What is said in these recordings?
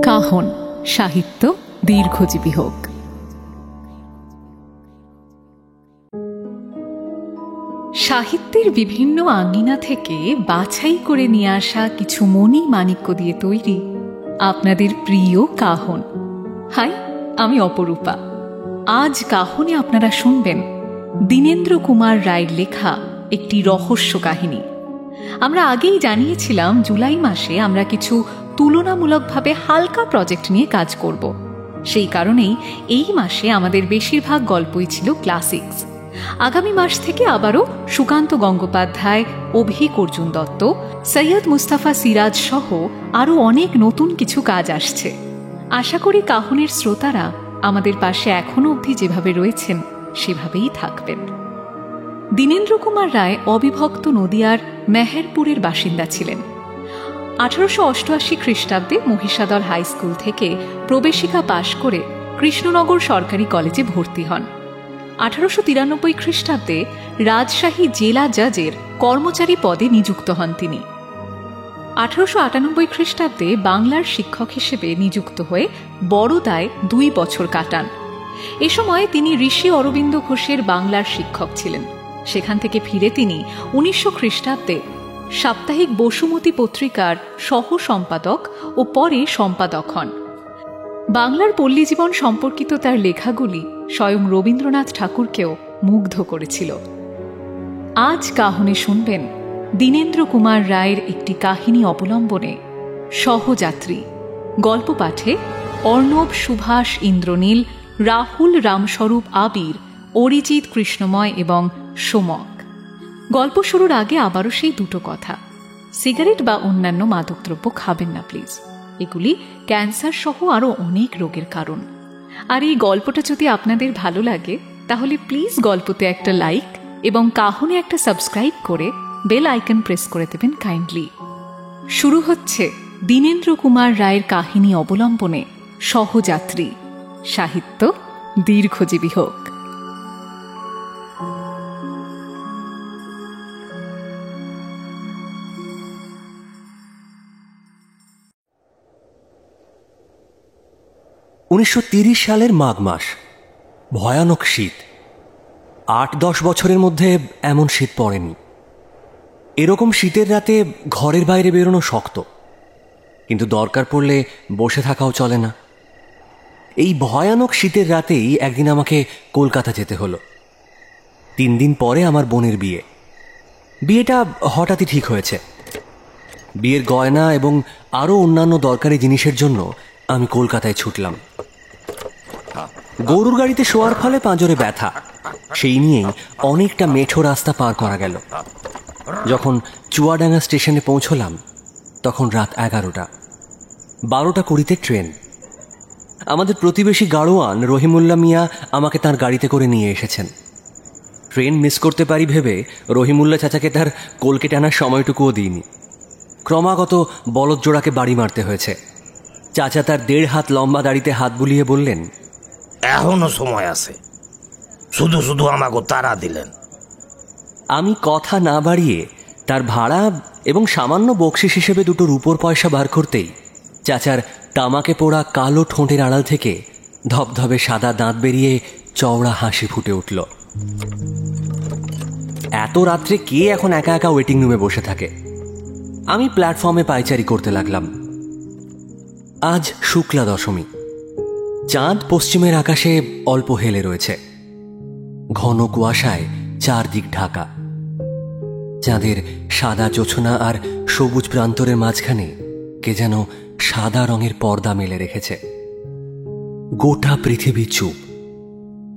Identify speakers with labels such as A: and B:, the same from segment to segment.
A: কাহন সাহিত্য দীর্ঘজীবী হোক। সাহিত্যের বিভিন্ন আঙ্গিনা থেকে বাছাই করে নিয়ে আসা কিছু মণি মাণিক্য দিয়ে তৈরি আপনাদের প্রিয় কাহন। হাই, আমি অপরূপা। আজ কাহনে আপনারা শুনবেন দীনেন্দ্র কুমার রায়ের লেখা একটি রহস্য কাহিনী। আমরা আগেই জানিয়েছিলাম জুলাই মাসে আমরা কিছু তুলনামূলকভাবে হালকা প্রজেক্ট নিয়ে কাজ করব। সেই কারণেই এই মাসে আমাদের বেশিরভাগ গল্পই ছিল ক্লাসিক্স। আগামী মাস থেকে আবারও সুকান্ত গঙ্গোপাধ্যায়, অভিক অর্জুন দত্ত, সৈয়দ মুস্তাফা সিরাজ সহ আরও অনেক নতুন কিছু কাজ আসছে। আশা করি কাহনের শ্রোতারা আমাদের পাশে এখনো অবধি যেভাবে রয়েছেন সেভাবেই থাকবেন। দীনেন্দ্র কুমার রায় অবিভক্ত নদিয়ার মেহেরপুরের বাসিন্দা ছিলেন। 1888 খ্রিস্টাব্দে মহিষাদল হাই স্কুল থেকে প্রবেশিকা পাশ করে কৃষ্ণনগর সরকারি কলেজে ভর্তি হন। 1893 খ্রিস্টাব্দে রাজশাহী জেলা জাজের কর্মচারী পদে নিযুক্ত হন তিনি। 1898 খ্রিস্টাব্দে বাংলার শিক্ষক হিসেবে নিযুক্ত হয়ে বড়োদায় 2 বছর কাটান। এ সময় তিনি ঋষি অরবিন্দ ঘোষের বাংলার শিক্ষক ছিলেন। সেখান থেকে ফিরে তিনি 1900 খ্রিস্টাব্দে সাপ্তাহিক বসুমতী পত্রিকার সহ সম্পাদক ও পরে সম্পাদক হন। বাংলার পল্লীজীবন সম্পর্কিত তার লেখাগুলি স্বয়ং রবীন্দ্রনাথ ঠাকুরকেও মুগ্ধ করেছিল। আজ কাহনে শুনবেন দীনেন্দ্র কুমার রায়ের একটি কাহিনী অবলম্বনে সহযাত্রী। গল্প পাঠে অর্ণব, সুভাষ, ইন্দ্রনীল, রাহুল, রামস্বরূপ, আবির, অরিজিৎ, কৃষ্ণময় এবং সোমক। গল্প শুরুর আগে আবারও সেই দুটো কথা, সিগারেট বা অন্যান্য মাদকদ্রব্য খাবেন না প্লিজ। এগুলি ক্যান্সার সহ আরও অনেক রোগের কারণ। আর এই গল্পটা যদি আপনাদের ভালো লাগে তাহলে প্লিজ গল্পতে একটা লাইক এবং কাহনে একটা সাবস্ক্রাইব করে বেল আইকন প্রেস করে দেবেন কাইন্ডলি। শুরু হচ্ছে দীনেন্দ্র কুমার রায়ের কাহিনী অবলম্বনে সহযাত্রী। সাহিত্য দীর্ঘজীবী হোক।
B: সালের মাঘ মাস। ভয়ানক শীত। 8-10 বছরের মধ্যে এমন শীত পড়েনি। এরকম শীতের রাতে ঘরের বাইরে বেরোনো শক্ত, কিন্তু দরকার পড়লে বসে থাকাও চলে না। এই ভয়ানক শীতের রাতেই একদিন আমাকে কলকাতা যেতে হলো। 3 দিন পরে আমার বোনের বিয়ে। বিয়েটা হঠাৎই ঠিক হয়েছে। বিয়ের গয়না এবং আরও অন্যান্য দরকারি জিনিসের জন্য আমি কলকাতায় ছুটলাম। গরুর গাড়িতে শোয়ার ফলে পাঁজরে ব্যথা, সেই নিয়েই অনেকটা মেঠো রাস্তা পার করা গেল। যখন চুয়াডাঙ্গা স্টেশনে পৌঁছলাম তখন রাত 11টা। 12:20 ট্রেন। আমাদের প্রতিবেশী গাড়োয়ান রহিমুল্লাহ মিয়া আমাকে তার গাড়িতে করে নিয়ে এসেছেন। ট্রেন মিস করতে পারি ভেবে রহিমুল্লাহ চাচাকে তার কলকে টানার সময়টুকুও দিইনি। ক্রমাগত বলদজোড়াকে বাড়ি মারতে হয়েছে। চাচা তার 1.5 হাত লম্বা দাড়িতে হাত বুলিয়ে বললেন,
C: এখনো সময় আছে, শুধু শুধু আমাকে তাড়া দিলেন।
B: আমি কথা না বাড়িয়ে তার ভাড়া এবং সামান্য বকশিস হিসেবে 2 রুপোর পয়সা বার করতেই চাচার তামাকে পোড়া কালো ঠোঁটের আড়াল থেকে ধবধবে সাদা দাঁত বেরিয়ে চওড়া হাসি ফুটে উঠল। এত রাত্রে কে এখন একা একা ওয়েটিং রুমে বসে থাকে? আমি প্ল্যাটফর্মে পায়চারি করতে লাগলাম। আজ শুক্লা দশমী। চাঁদ পশ্চিমের আকাশে অল্প হেলে রয়েছে। ঘন কুয়াশায় চারদিক ঢাকা। চাঁদের সাদা জোছনা আর সবুজ প্রান্তরের মাঝখানে কে যেন সাদা রঙের পর্দা মেলে রেখেছে। গোটা পৃথিবী চুপ।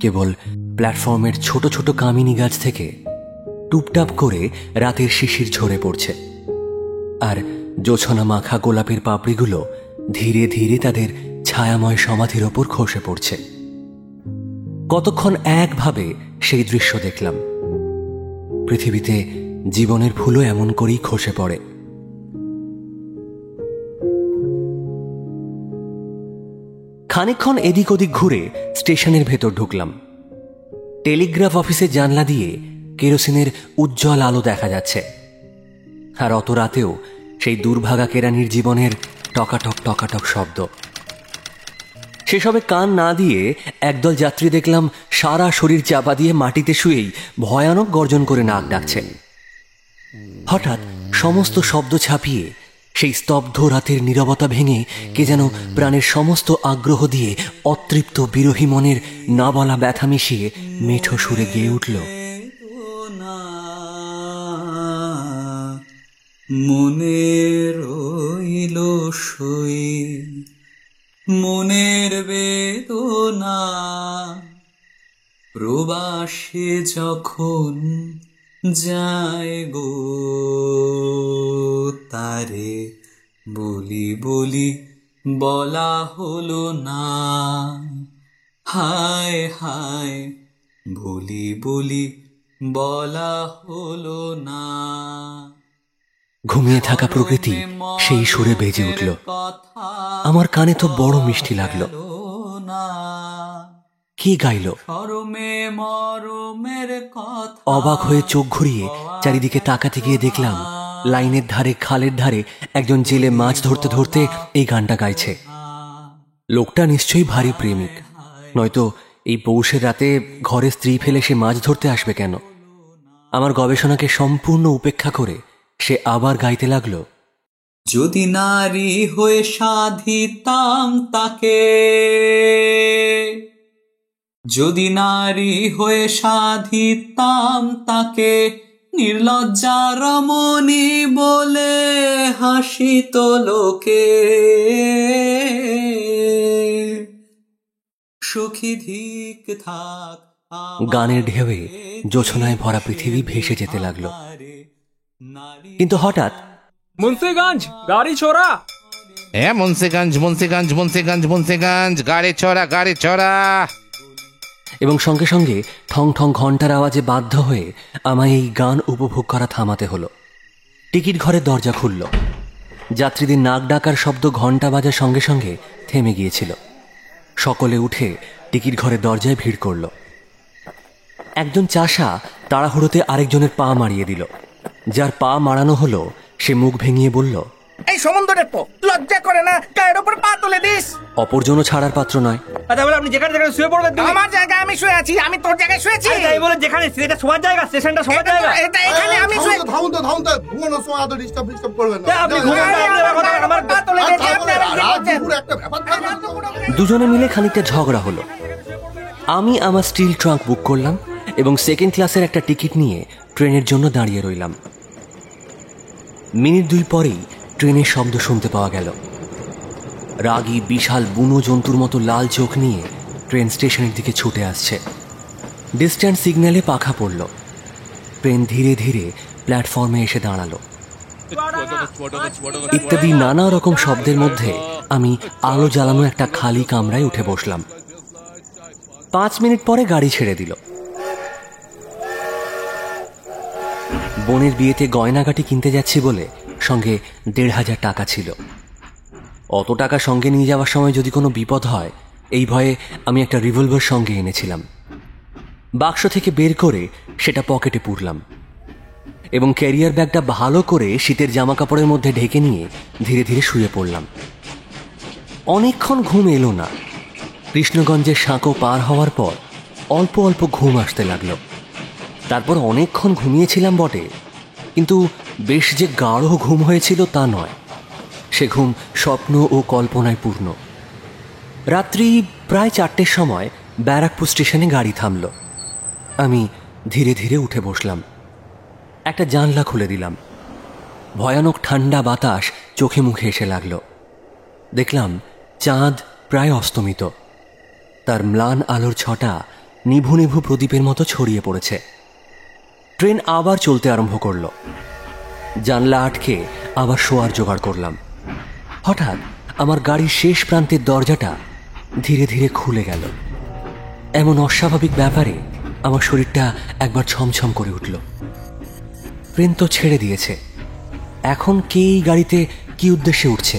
B: কেবল প্ল্যাটফর্মের ছোট ছোট কামিনী গাছ থেকে টুপটাপ করে রাতের শিশির ঝরে পড়ছে, আর জোছনা মাখা গোলাপের পাপড়িগুলো ধীরে ধীরে তাদের ছায়াময় সমাধির ওপর খসে পড়ছে। কতক্ষণ একভাবে সেই দৃশ্য দেখলাম। পৃথিবীতে জীবনের ফুলও এমন করেই খসে পড়ে। খানিকক্ষণ এদিক ওদিক ঘুরে স্টেশনের ভেতর ঢুকলাম। টেলিগ্রাফ অফিসের জানলা দিয়ে কেরোসিনের উজ্জ্বল আলো দেখা যাচ্ছে, আর অত রাতেও সেই দুর্ভাগা কেরানির জীবনের টকাটক টকাটক শব্দ। সেসবে কান না দিয়ে একদল যাত্রী দেখলাম সারা শরীর চাপা দিয়ে মাটিতে শুয়েই ভয়ানক গর্জন করে নাক ডাকছে। হঠাৎ সমস্ত শব্দ ছাপিয়ে সেই স্তব্ধ রাতের নীরবতা ভেঙে কে যেন প্রাণের সমস্ত আগ্রহ দিয়ে অতৃপ্ত বিরহী মনের না বলা ব্যথা মিশিয়ে মেঠো সুরে গেয়ে উঠল,
D: মনে রইল সই মনের বেদনা, প্রবাসে যখন যায় গো তারে বলি বলি বলা হলো না, হায় হায় বলি বলি বলা হলো না।
B: ঘুমিয়ে থাকা প্রকৃতি সেই সুরে বেজে উঠল। আমার কানে তো বড় মিষ্টি লাগলো। কি গাইল? অবাক হয়ে চোখ ঘুরিয়ে চারিদিকে তাকাতে গিয়ে দেখলাম লাইনের ধারে খালের ধারে একজন জেলে মাছ ধরতে ধরতে এই গানটা গাইছে। লোকটা নিশ্চয়ই ভারী প্রেমিক, নয়তো এই পৌষের রাতে ঘরে স্ত্রী ফেলে সে মাছ ধরতে আসবে কেন? আমার গবেষণাকে সম্পূর্ণ উপেক্ষা করে সে আবার গাইতে লাগলো,
D: যদি নারী হয়ে সাধিতাম তাকে, যদি নারী হয়ে সাধিতাম তাকে, নির্লজ্জা রমণী বলে হাসিত লোকে, সুখী ধিক থাক।
B: গানের ঢেউয়ে জোছনায় ভরা পৃথিবী ভেসে যেতে লাগলো। কিন্তু হঠাৎ
E: মুন্সিগঞ্জ গাড়ি ছোড়া,
F: মুন্সিগঞ্জ মুন্সিগঞ্জ মুন্সিগঞ্জ মুন্সিগঞ্জ গাড়ি ছোড়া গাড়ি ছোড়া,
B: এবং সঙ্গে সঙ্গে ঠং ঠং ঘন্টার আওয়াজে বাধ্য হয়ে আমায় এই গান উপভোগ করা থামাতে হলো। টিকিট ঘরের দরজা খুলল। যাত্রীদের নাক ডাকার শব্দ ঘন্টা বাজার সঙ্গে সঙ্গে থেমে গিয়েছিল। সকলে উঠে টিকিট ঘরের দরজায় ভিড় করল। একজন চাষা তাড়াহুড়োতে আরেকজনের পা মারিয়ে দিল। যার পা মারানো হলো সে মুখ ভেঙিয়ে বলল,
C: এই সমুদ্রের পো লজ্জা করে না, গায়ের উপর পা তুলে দিস।
B: অপরজনও ছাড়ার পাত্র নয়।
E: বলে আপনি যেখানে যেখানে শুয়ে পড়বেন।
C: আমার জায়গায় আমি শুয়ে আছি, আমি তোর জায়গায় শুয়েছি।
E: তাই বলে যেখানে এটা সবার জায়গা, স্টেশনটা সবার জায়গা,
C: এটা এখানে আমি শুয়ে।
G: থামুন তো ঘুমানোর সময় এত ডিস্টার্ব করবেন না।
E: আপনি ঘুমান,
C: আমার পা তুলে দিয়েছে।
G: একটা ব্যাপার থাকে।
B: দুজনে মিলে খানিকটা ঝগড়া হলো। আমি আমার স্টিল ট্রাঙ্ক বুক করলাম এবং সেকেন্ড ক্লাসের একটা টিকিট নিয়ে ট্রেনের জন্য দাঁড়িয়ে রইলাম। মিনিট 2 পরেই ট্রেনের শব্দ শুনতে পাওয়া গেল। রাগী বিশাল বুনো জন্তুর মতো লাল চোখ নিয়ে ট্রেন স্টেশনের দিকে ছুটে আসছে। ডিস্ট্যান্স সিগন্যালে পাখা পড়ল। ট্রেন ধীরে ধীরে প্ল্যাটফর্মে এসে দাঁড়ালো। ইত্যাদি নানা রকম শব্দের মধ্যে আমি আলো জ্বালানো একটা খালি কামরায় উঠে বসলাম। 5 মিনিট পরে গাড়ি ছেড়ে দিল। বোনের বিয়েতে গয়নাগাটি কিনতে যাচ্ছি বলে সঙ্গে 1,500 টাকা ছিল। অত টাকা সঙ্গে নিয়ে যাওয়ার সময় যদি কোনো বিপদ হয় এই ভয়ে আমি একটা রিভলভার সঙ্গে এনেছিলাম। বাক্স থেকে বের করে সেটা পকেটে পুরলাম এবং ক্যারিয়ার ব্যাগটা ভালো করে শীতের জামা কাপড়ের মধ্যে ঢেকে নিয়ে ধীরে ধীরে শুয়ে পড়লাম। অনেকক্ষণ ঘুম এলো না। কৃষ্ণগঞ্জের সাঁকো পার হওয়ার পর অল্প অল্প ঘুম আসতে লাগলো। তারপর অনেকক্ষণ ঘুমিয়েছিলাম বটে, কিন্তু বেশ যে গাঢ় ঘুম হয়েছিল তা নয়। সে ঘুম স্বপ্ন ও কল্পনায় পূর্ণ। রাত্রি প্রায় 4টের সময় ব্যারাকপুর স্টেশনে গাড়ি থামল। আমি ধীরে ধীরে উঠে বসলাম। একটা জানলা খুলে দিলাম। ভয়ানক ঠান্ডা বাতাস চোখে মুখে এসে লাগল। দেখলাম চাঁদ প্রায় অস্তমিত। তার ম্লান আলোর ছটা নিভু নিভু প্রদীপের মতো ছড়িয়ে পড়েছে। ট্রেন আবার চলতে আরম্ভ করল। জানলা আটকে আবার শোয়ার জোগাড় করলাম। হঠাৎ আমার গাড়ির শেষ প্রান্তের দরজাটা ধীরে ধীরে খুলে গেল। এমন অস্বাভাবিক ব্যাপারে আমার শরীরটা একবার ছমছম করে উঠল। ট্রেন তো ছেড়ে দিয়েছে, এখন কে এই গাড়িতে কি উদ্দেশ্যে উঠছে?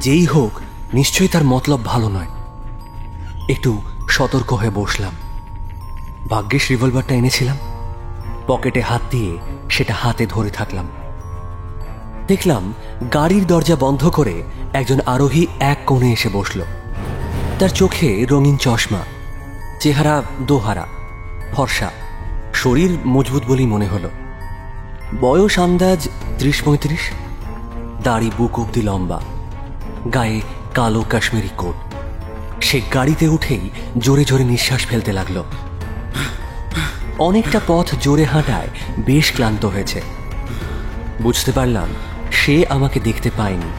B: যেই হোক নিশ্চয়ই তার মতলব ভালো নয়। একটু সতর্ক হয়ে বসলাম। ভাগ্যিস রিভলভারটা এনেছিলাম। পকেটে হাত দিয়ে সেটা হাতে ধরে থাকলাম। দেখলাম গাড়ির দরজা বন্ধ করে একজন আরোহী এক কোণে এসে বসল। তার চোখে রঙিন চশমা, চেহারা দোহারা, ফর্সা, শরীর মজবুত বলেই মনে হলো। বয়স আন্দাজ 30-35, দাড়ি বুক অব্দি লম্বা, গায়ে কালো কাশ্মীরি কোট। সে গাড়িতে উঠেই জোরে জোরে নিঃশ্বাস ফেলতে লাগলো। অনেকটা পথ জোরে হাঁটায় বেশ ক্লান্ত হয়েছে। বুঝতে পারলাম সে আমাকে দেখতে পায়নি,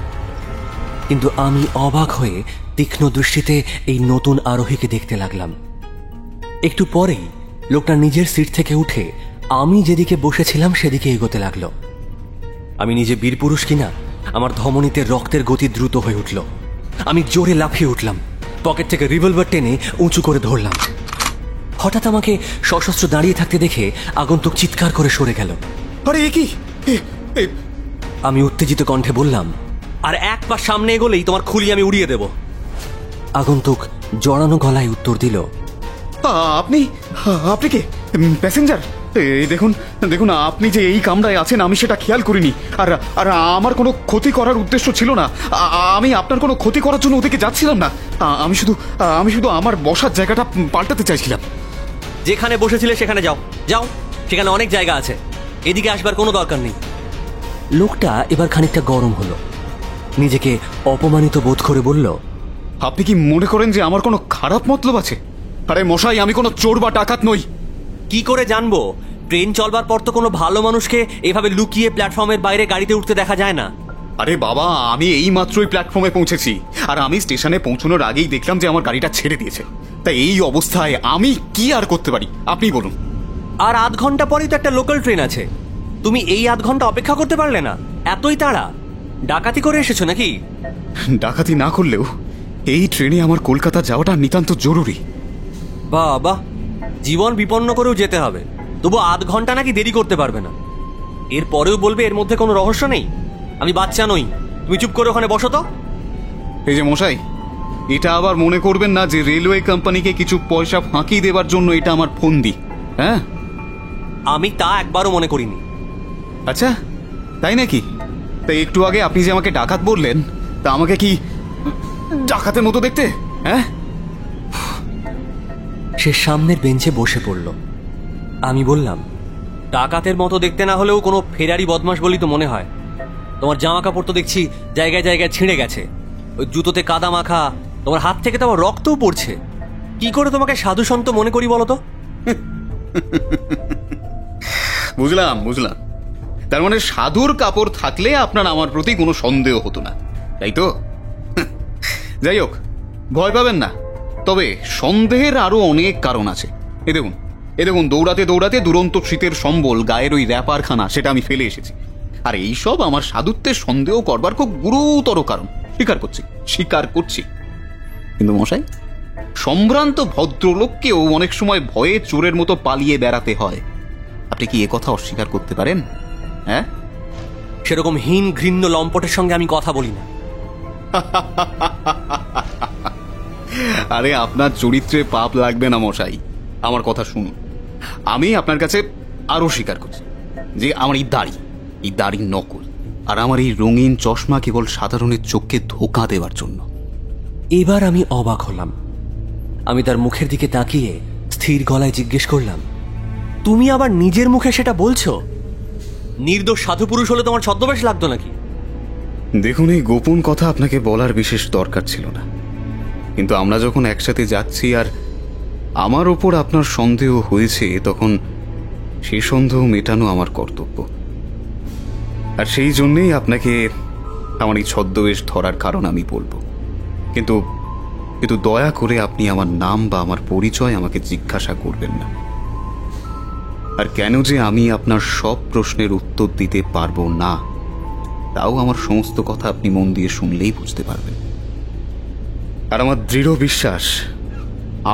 B: কিন্তু আমি অবাক হয়ে তীক্ষ্ণ দৃষ্টিতে এই নতুন আরোহীকে দেখতে লাগলাম। একটু পরেই লোকটা নিজের সিট থেকে উঠে আমি যেদিকে বসেছিলাম সেদিকে এগোতে লাগলো। আমি নিজে বীরপুরুষ কিনা আমার ধমনীতে রক্তের গতি দ্রুত হয়ে উঠল। আমি জোরে লাফিয়ে উঠলাম, পকেট থেকে রিভলভার টেনে উঁচু করে ধরলাম। হঠাৎ আমাকে সশস্ত্র দাঁড়িয়ে থাকতে দেখে আগন্তুক চিৎকার করে সরে গেল।
H: আরে এ কি?
B: আমি উত্তেজিত কণ্ঠে বললাম, আর এক পা সামনে এগোলেই তোমার খুলি আমি উড়িয়ে দেব। আগন্তুক জড়ানো গলায় উত্তর দিল,
H: আপনি আপনি কে? প্যাসেঞ্জার? এই দেখুন দেখুন, আপনি যে এই কামরায় আছেন আমি সেটা খেয়াল করিনি। আর আর আমার কোনো ক্ষতি করার উদ্দেশ্য ছিল না। আমি আপনার কোনো ক্ষতি করার জন্য ওদিকে যাচ্ছিলাম না। আমি শুধু আমার বসার জায়গাটা পাল্টাতে চাইছিলাম।
B: যেখানে বসেছিলে সেখানে যাও, যাও, সেখানে অনেক জায়গা আছে, এদিকে আসবার কোনো দরকার নেই। লোকটা এবার খানিকটা গরম হলো, নিজেকে অপমানিত বোধ করে বলল,
H: আপনি কি মনে করেন যে আমার কোনো খারাপ মতলব আছে? আরে মশাই, আমি কোনো চোর বা ডাকাত নই।
B: কি করে জানবো? ট্রেন চলবার পর তো কোনো ভালো মানুষকে এভাবে লুকিয়ে প্ল্যাটফর্মের বাইরে গাড়িতে উঠতে দেখা যায় না।
H: আরে বাবা, আমি এই মাত্রই প্ল্যাটফর্মে পৌঁছেছি, আর আমি স্টেশনে পৌঁছানোর আগেই দেখলাম যে আমার গাড়িটা ছেড়ে দিয়েছে। তাই এই অবস্থায় আমি কি আর করতে পারি আপনি বলুন।
B: আর আধ ঘন্টা পরেই তো একটা লোকাল ট্রেন আছে, তুমি এই আধ ঘন্টা অপেক্ষা করতে পারলে না? এতই তাড়া? ডাকাতি করে এসেছো নাকি?
H: ডাকাতি না করলেও এই ট্রেনে আমার কলকাতা যাওয়াটা নিতান্ত জরুরি।
B: বাবা, জীবন বিপন্ন করেও যেতে হবে, তবু আধ ঘন্টা নাকি দেরি করতে পারবে না? এর পরেও বলবে এর মধ্যে কোনো রহস্য নেই? আমি বাচ্চা নই, তুমি চুপ করে ওখানে বসো তো।
H: এই যে মশাই, এটা আবার মনে করবেন না যে রেলওয়ে কোম্পানিকে কিছু পয়সা ফাঁকি দেবার জন্য এটা আমার ফন্দি। হ্যাঁ,
B: আমি তা একবারও মনে করিনি।
H: আচ্ছা, তাই নাকি? তাই একটু আগে আপনি যে আমাকে ডাকাত বললেন, তা আমাকে কি ডাকাতের মতো দেখতে? হ্যাঁ।
B: সে সামনের বেঞ্চে বসে পড়ল। আমি বললাম, ডাকাতের মতো দেখতে না হলেও কোনো ফেরারি বদমাশ বলেই তো মনে হয়। তোমার জামা কাপড় তো দেখছি জায়গায় জায়গায় ছিঁড়ে গেছে, ওই জুতোতে কাদা মাখা, তোমার হাত থেকে তো আমার রক্তও পড়ছে। কি করে তোমাকে সাধু সন্ত মনে করি বলো তো?
H: বুঝলাম। তার মানে সাধুর কাপড় থাকলে আপনার আমার প্রতি কোনো সন্দেহ হতো না, তাই তো? যাই হোক, ভয় পাবেন না, তবে সন্দেহের আরো অনেক কারণ আছে। এ দেখুন, দৌড়াতে দৌড়াতে দুরন্ত শীতের সম্বল, গায়ের ওই র্যাপারখানা, সেটা আমি ফেলে এসেছি। আর এইসব আমার সাধুত্বের সন্দেহ করবার খুব গুরুতর কারণ, স্বীকার করছি। কিন্তু মশাই, সম্ভ্রান্ত ভদ্রলোককেও অনেক সময় ভয়ে চোরের মতো পালিয়ে বেড়াতে হয়। আপনি কি এ কথা অস্বীকার করতে পারেন? হ্যাঁ,
B: সেরকম হীন ঘৃণ্য লম্পটের সঙ্গে আমি কথা বলি না।
H: আরে আপনার চরিত্রে পাপ লাগবে না মশাই, আমার কথা শুনুন। আমি আপনার কাছে আরো স্বীকার করছি যে আমার এই দাড়ি নকল, আর আমার এই রঙিন চশমা কেবল সাধারণের চোখকে ধোঁকা দেওয়ার জন্য।
B: এবার আমি অবাক হলাম। আমি তার মুখের দিকে তাকিয়ে স্থির গলায় জিজ্ঞেস করলাম, তুমি আবার নিজের মুখে সেটা বলছো? নির্দোষ সাধু পুরুষ হলে তোমার ছদ্মবেশ লাগতো নাকি?
H: দেখুন, এই গোপন কথা আপনাকে বলার বিশেষ দরকার ছিল না, কিন্তু আমরা যখন একসাথে যাচ্ছি আর আমার ওপর আপনার সন্দেহ হয়েছে, তখন সেই সন্দেহ মেটানো আমার কর্তব্য। আর সেই জন্যেই আপনাকে আমার এই ছদ্মবেশ ধরার কারণ আমি বলবো। কিন্তু দয়া করে আপনি আমার নাম বা আমার পরিচয় আমাকে জিজ্ঞাসা করবেন না। আর কেন যে আমি আপনার সব প্রশ্নের উত্তর দিতে পারবো না, তাও আমার সমস্ত কথা আপনি মন দিয়ে শুনলেই বুঝতে পারবেন। আর আমার দৃঢ় বিশ্বাস,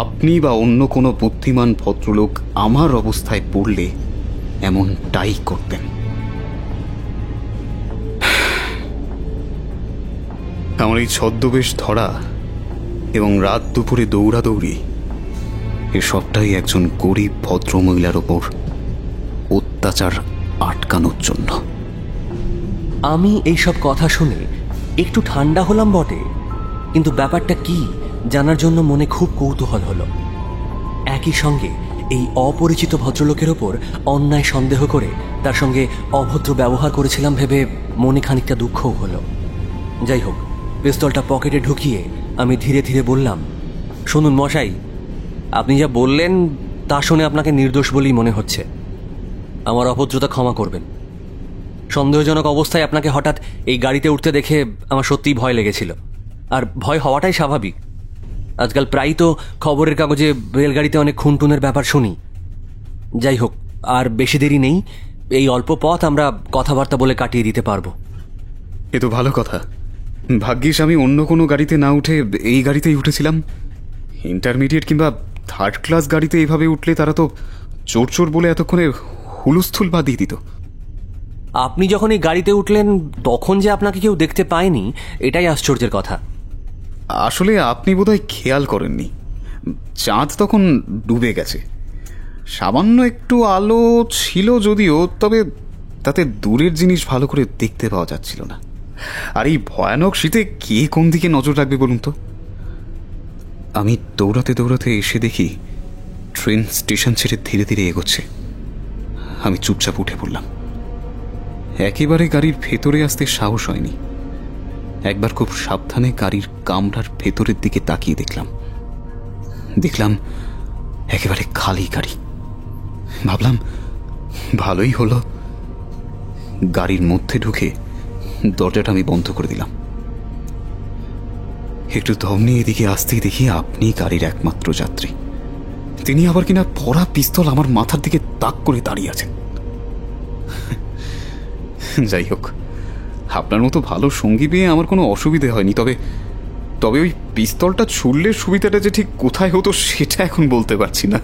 H: আপনি বা অন্য কোনো বুদ্ধিমান ভদ্রলোক আমার অবস্থায় পড়লে এমনটাই করতেন। আমার এই ছদ্মবেশ ধরা এবং রাত দুপুরে দৌড়াদৌড়ি এসবটাই একজন গরিব ভদ্রমহিলার ওপর অত্যাচার আটকানোর জন্য।
B: আমি এইসব কথা শুনে একটু ঠান্ডা হলাম বটে, কিন্তু ব্যাপারটা কি জানার জন্য মনে খুব কৌতূহল হলো। একই সঙ্গে এই অপরিচিত ভদ্রলোকের ওপর অন্যায় সন্দেহ করে তার সঙ্গে অভদ্র ব্যবহার করেছিলাম ভেবে মনে খানিকটা দুঃখও হলো। যাই হোক, পিস্তলটা পকেটে ঢুকিয়ে আমি ধীরে ধীরে বললাম, শুনুন মশাই, আপনি যা বললেন তা শুনে আপনাকে নির্দোষ বলেই মনে হচ্ছে। আমার অভদ্রতা ক্ষমা করবেন। সন্দেহজনক অবস্থায় আপনাকে হঠাৎ এই গাড়িতে উঠতে দেখে আমার সত্যিই ভয় লেগেছিল, আর ভয় হওয়াটাই স্বাভাবিক। আজকাল প্রায়ই তো খবরের কাগজে রেলগাড়িতে অনেক খুনটুনের ব্যাপার শুনি। যাই হোক, আর বেশি দেরি নেই, এই অল্প পথ আমরা কথাবার্তা বলে কাটিয়ে দিতে পারবো।
H: এ তো ভালো কথা। ভাগ্যিস আমি অন্য কোনো গাড়িতে না উঠে এই গাড়িতেই উঠেছিলাম। ইন্টারমিডিয়েট কিংবা থার্ড ক্লাস গাড়িতে এইভাবে উঠলে তারা তো চোর চোর বলে এতক্ষণে হুলস্থুল বাদিয়ে দিত।
B: আপনি যখন এই গাড়িতে উঠলেন তখন যে আপনাকে কেউ দেখতে পায়নি, এটাই আশ্চর্যের কথা।
H: আসলে আপনি বোধহয় খেয়াল করেননি, চাঁদ তখন ডুবে গেছে। সামান্য একটু আলো ছিল যদিও, তবে তাতে দূরের জিনিস ভালো করে দেখতে পাওয়া যাচ্ছিল না। আর এই ভয়ানক শীতে কে কোন দিকে নজর রাখবে বলুন তো? আমি দৌড়াতে দৌড়াতে এসে দেখি ট্রেন স্টেশন ছেড়ে ধীরে ধীরে এগোচ্ছে। আমি চুপচাপ উঠে পড়লাম। একেবারে গাড়ির ভেতরে আসতে সাহস হয়নি। একবার খুব সাবধানে গাড়ির কামরার ভেতরের দিকে তাকিয়ে দেখলাম একেবারে খালি গাড়ি। ভাবলাম ভালোই হলো। গাড়ির মধ্যে ঢুকে দরজাটা আমি বন্ধ করে দিলাম। একটু দম নিয়ে এদিকে আসতেই দেখি আপনি গাড়ির একমাত্র যাত্রী। তিনি আবার কিনা পড়া পিস্তল আমার মাথার দিকে তাক করে দাঁড়িয়ে আছেন। যাই হোক, আপনার মতো ভালো সঙ্গী পেয়ে আমার কোনো অসুবিধে হয়নি। তবে ওই পিস্তলটা ছুড়লে সুবিধাটা যে ঠিক কোথায় হতো সেটা এখন বলতে পারছি না।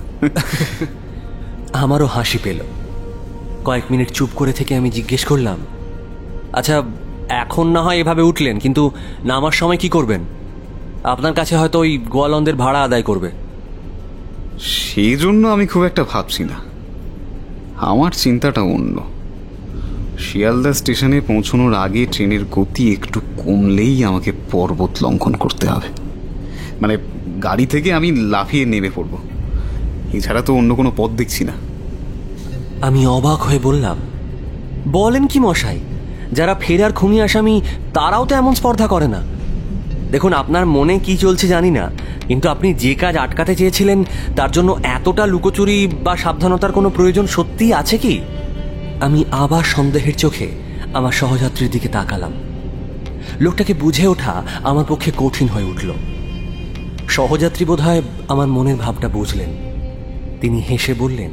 B: আমারও হাসি পেল। কয়েক মিনিট চুপ করে থেকে আমি জিজ্ঞেস করলাম, আচ্ছা, এখন না হয় এভাবে উঠলেন, কিন্তু নামার সময় কি করবেন? আপনার কাছে হয়তো ওই গোয়ালন্দের ভাড়া আদায় করবে।
H: সেই জন্য আমি খুব একটা ভাবছি না। আমার চিন্তাটা অন্য। শিয়ালদা স্টেশনে পৌঁছানোর আগে ট্রেনের গতি একটু কমলেই আমাকে পর্বত লঙ্ঘন করতে হবে। মানে গাড়ি থেকে আমি লাফিয়ে নেমে পড়ব, এছাড়া তো অন্য কোনো পথ দেখছি না।
B: আমি অবাক হয়ে বললাম, বলেন কি মশাই, যারা ফেরার খুনি আসামি তারাও তো এমন স্পর্ধা করে না। দেখুন, আপনার মনে কি চলছে জানি না, কিন্তু আপনি যে কাজ আটকাতে চেয়েছিলেন তার জন্য এতটা লুকোচুরি বা সাবধানতার কোনো প্রয়োজন সত্যিই আছে কি? আমি আবার সন্দেহের চোখে আমার সহযাত্রীর দিকে তাকালাম। লোকটাকে বুঝে ওঠা আমার পক্ষে কঠিন হয়ে উঠল। সহযাত্রী বোধহয় আমার মনের ভাবটা বুঝলেন। তিনি হেসে বললেন,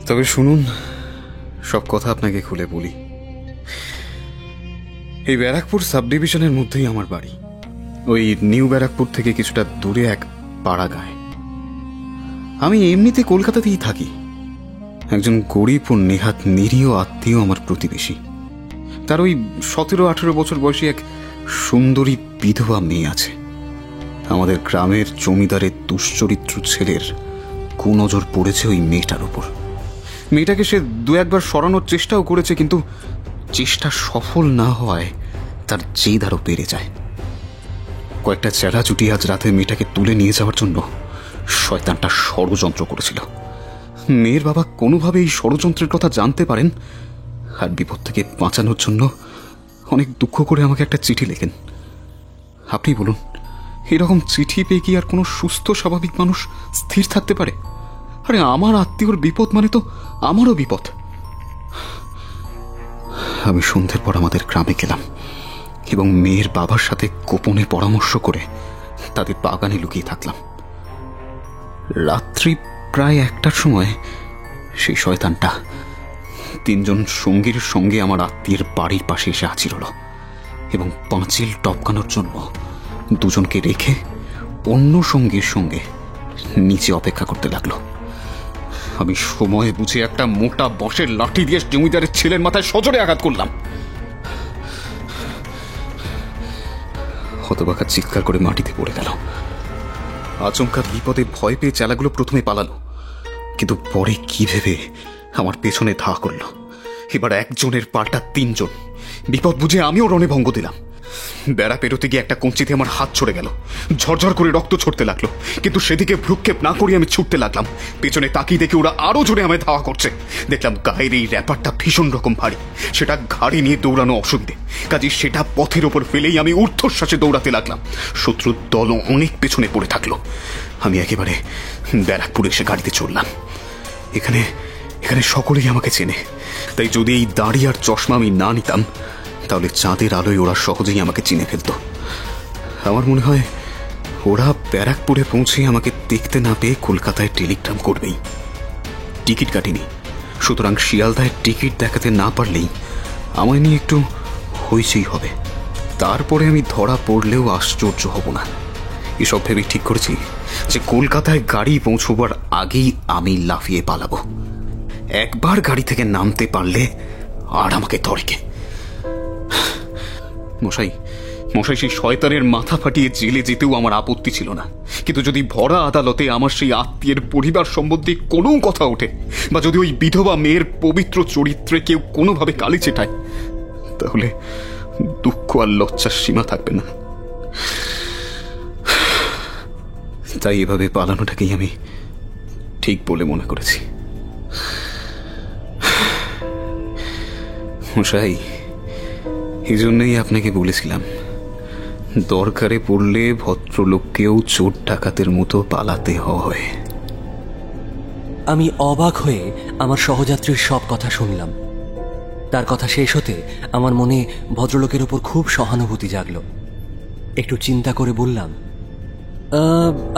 H: তবে শুনুন, সব কথা আপনাকে খুলে বলি। এই ব্যারাকপুর সাব ডিভিশনের মধ্যেই আমার বাড়ি। ওই নিউ ব্যারাকপুর থেকে কিছুটা দূরে এক পাড়া গায়ে। আমি এমনিতে কলকাতাতেই থাকি। একজন গরিব ও নেহাত নিরীহ আত্মীয় আমার প্রতিবেশী। তার ওই 17-18 বছর বয়সী এক সুন্দরী বিধবা মেয়ে আছে। আমাদের গ্রামের জমিদারের দুশ্চরিত্র ছেলের কুনজর পড়েছে ওই মেয়েটার উপর। মেয়েটাকে সে 2-1বার সরানোর চেষ্টাও করেছে, কিন্তু চেষ্টা সফল না হওয়ায় তার জেদ আরও বেড়ে যায়। কয়েকটা চেলা চুটি আজ রাতে মেয়েটাকে তুলে নিয়ে যাওয়ার জন্য শয়তানটা ষড়যন্ত্র করেছিল। মেয়ের বাবা কোনোভাবে এই ষড়যন্ত্রের কথা জানতে পারেন, আর বিপদ থেকে বাঁচানোর জন্য অনেক দুঃখ করে আমাকে একটা চিঠি লেখেন। আপনি বলুন, এরকম চিঠি পেয়ে কি আর কোনো সুস্থ স্বাভাবিক মানুষ স্থির থাকতে পারে? আরে আমার আত্মীয়র বিপদ মানে তো আমারও বিপদ। আমি সন্ধ্যের পর আমাদের গ্রামে গেলাম এবং মেয়ের বাবার সাথে গোপনে পরামর্শ করে তাদের বাগানে লুকিয়ে থাকলাম। রাত্রি প্রায় 1টার সময় সেই শয়তানটা 3 জন সঙ্গীর সঙ্গে আমার আত্মীয়ের বাড়ির পাশে এসে হাজির হলো এবং পাঁচিল টপকানোর জন্য 2 জনকে রেখে অন্য সঙ্গীর সঙ্গে নিচে অপেক্ষা করতে লাগলো। আমি সময় বুঝে একটা মোটা বাঁশের লাঠি দিয়ে জমিদারের ছেলের মাথায় সজোরে আঘাত করলাম। হতবাকা চিৎকার করে মাটিতে পড়ে গেল। আচমকা বিপদে ভয় পেয়ে চেলাগুলো প্রথমে পালালো, কিন্তু পরে কি ভেবে আমার পেছনে ধা করলো। এবার একজনের পাল্টা তিনজন। বিপদ বুঝে আমিও রণে ভঙ্গ দিলাম। বেড়া পেরোতে গিয়ে একটা কঞ্চিতে আমার হাত ছড়ে গেল, ঝরঝর করে রক্ত ছড়তে লাগলো, কিন্তু সেদিকে ভ্রুক্ষেপ না করে আমি ছুটতে লাগলাম। পেছনে তাকিয়ে দেখে ওরা আরো জোরে আমায় ধাওয়া করছে। দেখলাম গায়ের এই র্যাপারটা ভীষণ রকম ভারী, সেটা ঘাড়ে নিয়ে দৌড়ানো অসুবিধে, কাজে সেটা পথের ওপর ফেলেই আমি ঊর্ধ্বশ্বাসে দৌড়াতে লাগলাম। শত্রুর দলও অনেক পেছনে পড়ে থাকলো। আমি একেবারে ব্যারাকপুরে এসে গাড়িতে চড়লাম। এখানে এখানে সকলেই আমাকে চেনে, তাই যদি এই দাড়ি আর চশমা আমি না নিতাম তাহলে চাঁদের আলোয় ওরা সহজেই আমাকে চিনে ফেলত। আমার মনে হয় ওরা ব্যারাকপুরে পৌঁছে আমাকে দেখতে না পেয়ে কলকাতায় টেলিগ্রাম করবেই। টিকিট কাটিনি, সুতরাং শিয়ালদায় টিকিট দেখাতে না পারলেই আমায় নিয়ে একটু হইচই হবে। তারপরে আমি ধরা পড়লেও আশ্চর্য হব না। এসব ভেবে ঠিক করেছি যে কলকাতায় গাড়ি পৌঁছবার আগেই আমি লাফিয়ে পালাবো। একবার গাড়ি থেকে নামতে পারলে আর আমাকে ধরে কে? মশাই মশাই সেই শয়তানের মাথা ফাটিয়ে জেলে যেতেও আমার আপত্তি ছিল না, কিন্তু যদি ভরা আদালতে আমার সেই আত্মীয়ের পরিবার সম্বন্ধে কোনো কথা ওঠে, বা যদি ওই বিধবা মেয়ের পবিত্র চরিত্রে কেউ কোনোভাবে কালি চেটায়, তাহলে দুঃখ আর লজ্জার সীমা থাকবে না। তাই এভাবে পালানোটাকেই আমি ঠিক বলে মনে করেছি। মশাই, এই জন্যই আপনাকে বলেছিলাম, দরকারে পড়লে ভদ্রলোককেও চোর ডাকাতের মতো পালাতে হয়।
B: আমি অবাক হয়ে আমার সহযাত্রীর সব কথা শুনলাম। তার কথা শেষ হতে আমার মনে ভদ্রলোকের উপর খুব সহানুভূতি জাগল। একটু চিন্তা করে বললাম,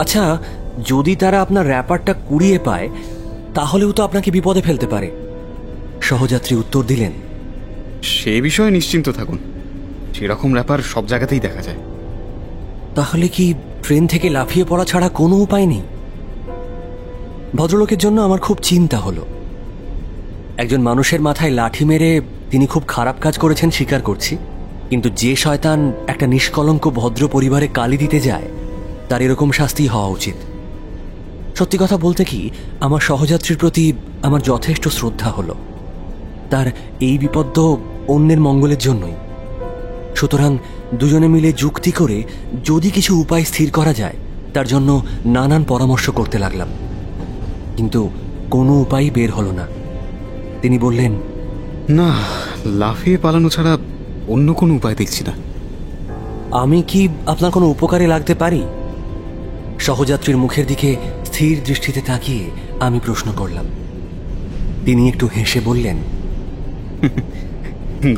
B: আচ্ছা, যদি তারা আপনার র্যাপারটা কুড়িয়ে পায় তাহলেও তো আপনাকে বিপদে ফেলতে পারে। সহযাত্রী উত্তর দিলেন,
H: সে বিষয়ে নিশ্চিন্ত থাকুন, সেরকম র্যাপার সব জায়গাতেই দেখা যায়।
B: তাহলে কি ট্রেন থেকে লাফিয়ে পড়া ছাড়া কোনো উপায় নেই? ভদ্রলোকের জন্য আমার খুব চিন্তা হলো। একজন মানুষের মাথায় লাঠি মেরে তিনি খুব খারাপ কাজ করেছেন স্বীকার করছি, কিন্তু যে শয়তান একটা নিষ্কলঙ্ক ভদ্র পরিবারে কালি দিতে যায় তার এরকম শাস্তি হওয়া উচিত। সত্যি কথা বলতে কি, আমার সহযাত্রীর প্রতি আমার যথেষ্ট শ্রদ্ধা হলো। তার এই বিপদ অন্যের মঙ্গলের জন্যই। সুতরাং দুজনে মিলে যুক্তি করে যদি কিছু উপায় স্থির করা যায় তার জন্য নানান পরামর্শ করতে লাগলাম, কিন্তু কোনো উপায় বের হলো না। তিনি বললেন,
H: না, লাফিয়ে পালানো ছাড়া অন্য কোনো উপায় দেখছি না।
B: আমি কি আপনার কোনো উপকারে লাগতে পারি? সহযাত্রীর মুখের দিকে স্থির দৃষ্টিতে তাকিয়ে আমি প্রশ্ন করলাম। তিনি একটু হেসে বললেন,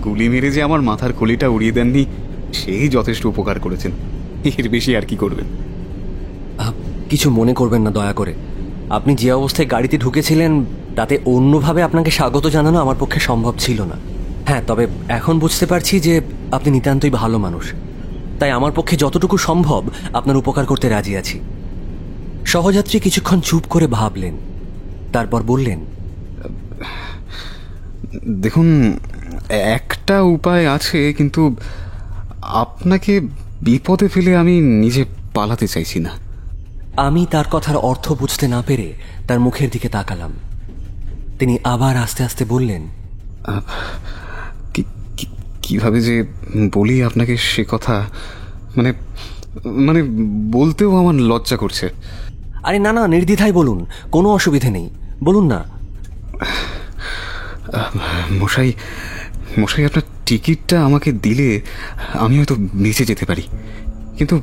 H: গুলি মেরে যে আমার মাথার খুলিটা উড়িয়ে দেননি, সেই যথেষ্ট উপকার করেছেন। এর বেশি আর কি করবেন?
B: কিছু মনে করবেন না দয়া করে। আপনি যে অবস্থায় গাড়িতে ঢুকেছিলেন তাতে অন্যভাবে আপনাকে স্বাগত জানানো আমার পক্ষে সম্ভব ছিল না। হ্যাঁ, তবে এখন বুঝতে পারছি যে আপনি নিতান্তই ভালো মানুষ, তাই আমার পক্ষে যতটুকু সম্ভব আপনার উপকার করতে রাজি আছি। সহযাত্রী কিছুক্ষণ চুপ করে ভাবলেন, তারপর বললেন,
H: দেখুন, একটা উপায় আছে, কিন্তু আপনাকে বিপদে ফেলে আমি নিজে পালাতে চাইছি না।
B: আমি তার কথার অর্থ বুঝতে না পেরে তার মুখের দিকে তাকালাম। তিনি আবার আস্তে আস্তে বললেন,
H: কিভাবে যে বলি আপনাকে সে কথা, মানে মানে বলতেও আমার লজ্জা করছে।
B: আরে না না, নির্দ্বিধায় বলুন, কোনো অসুবিধে নেই, বলুন না।
H: মশাই মশাই আপনার টিকিটটা আমাকে দিলে আমি হয়তো বেঁচে যেতে পারি, কিন্তু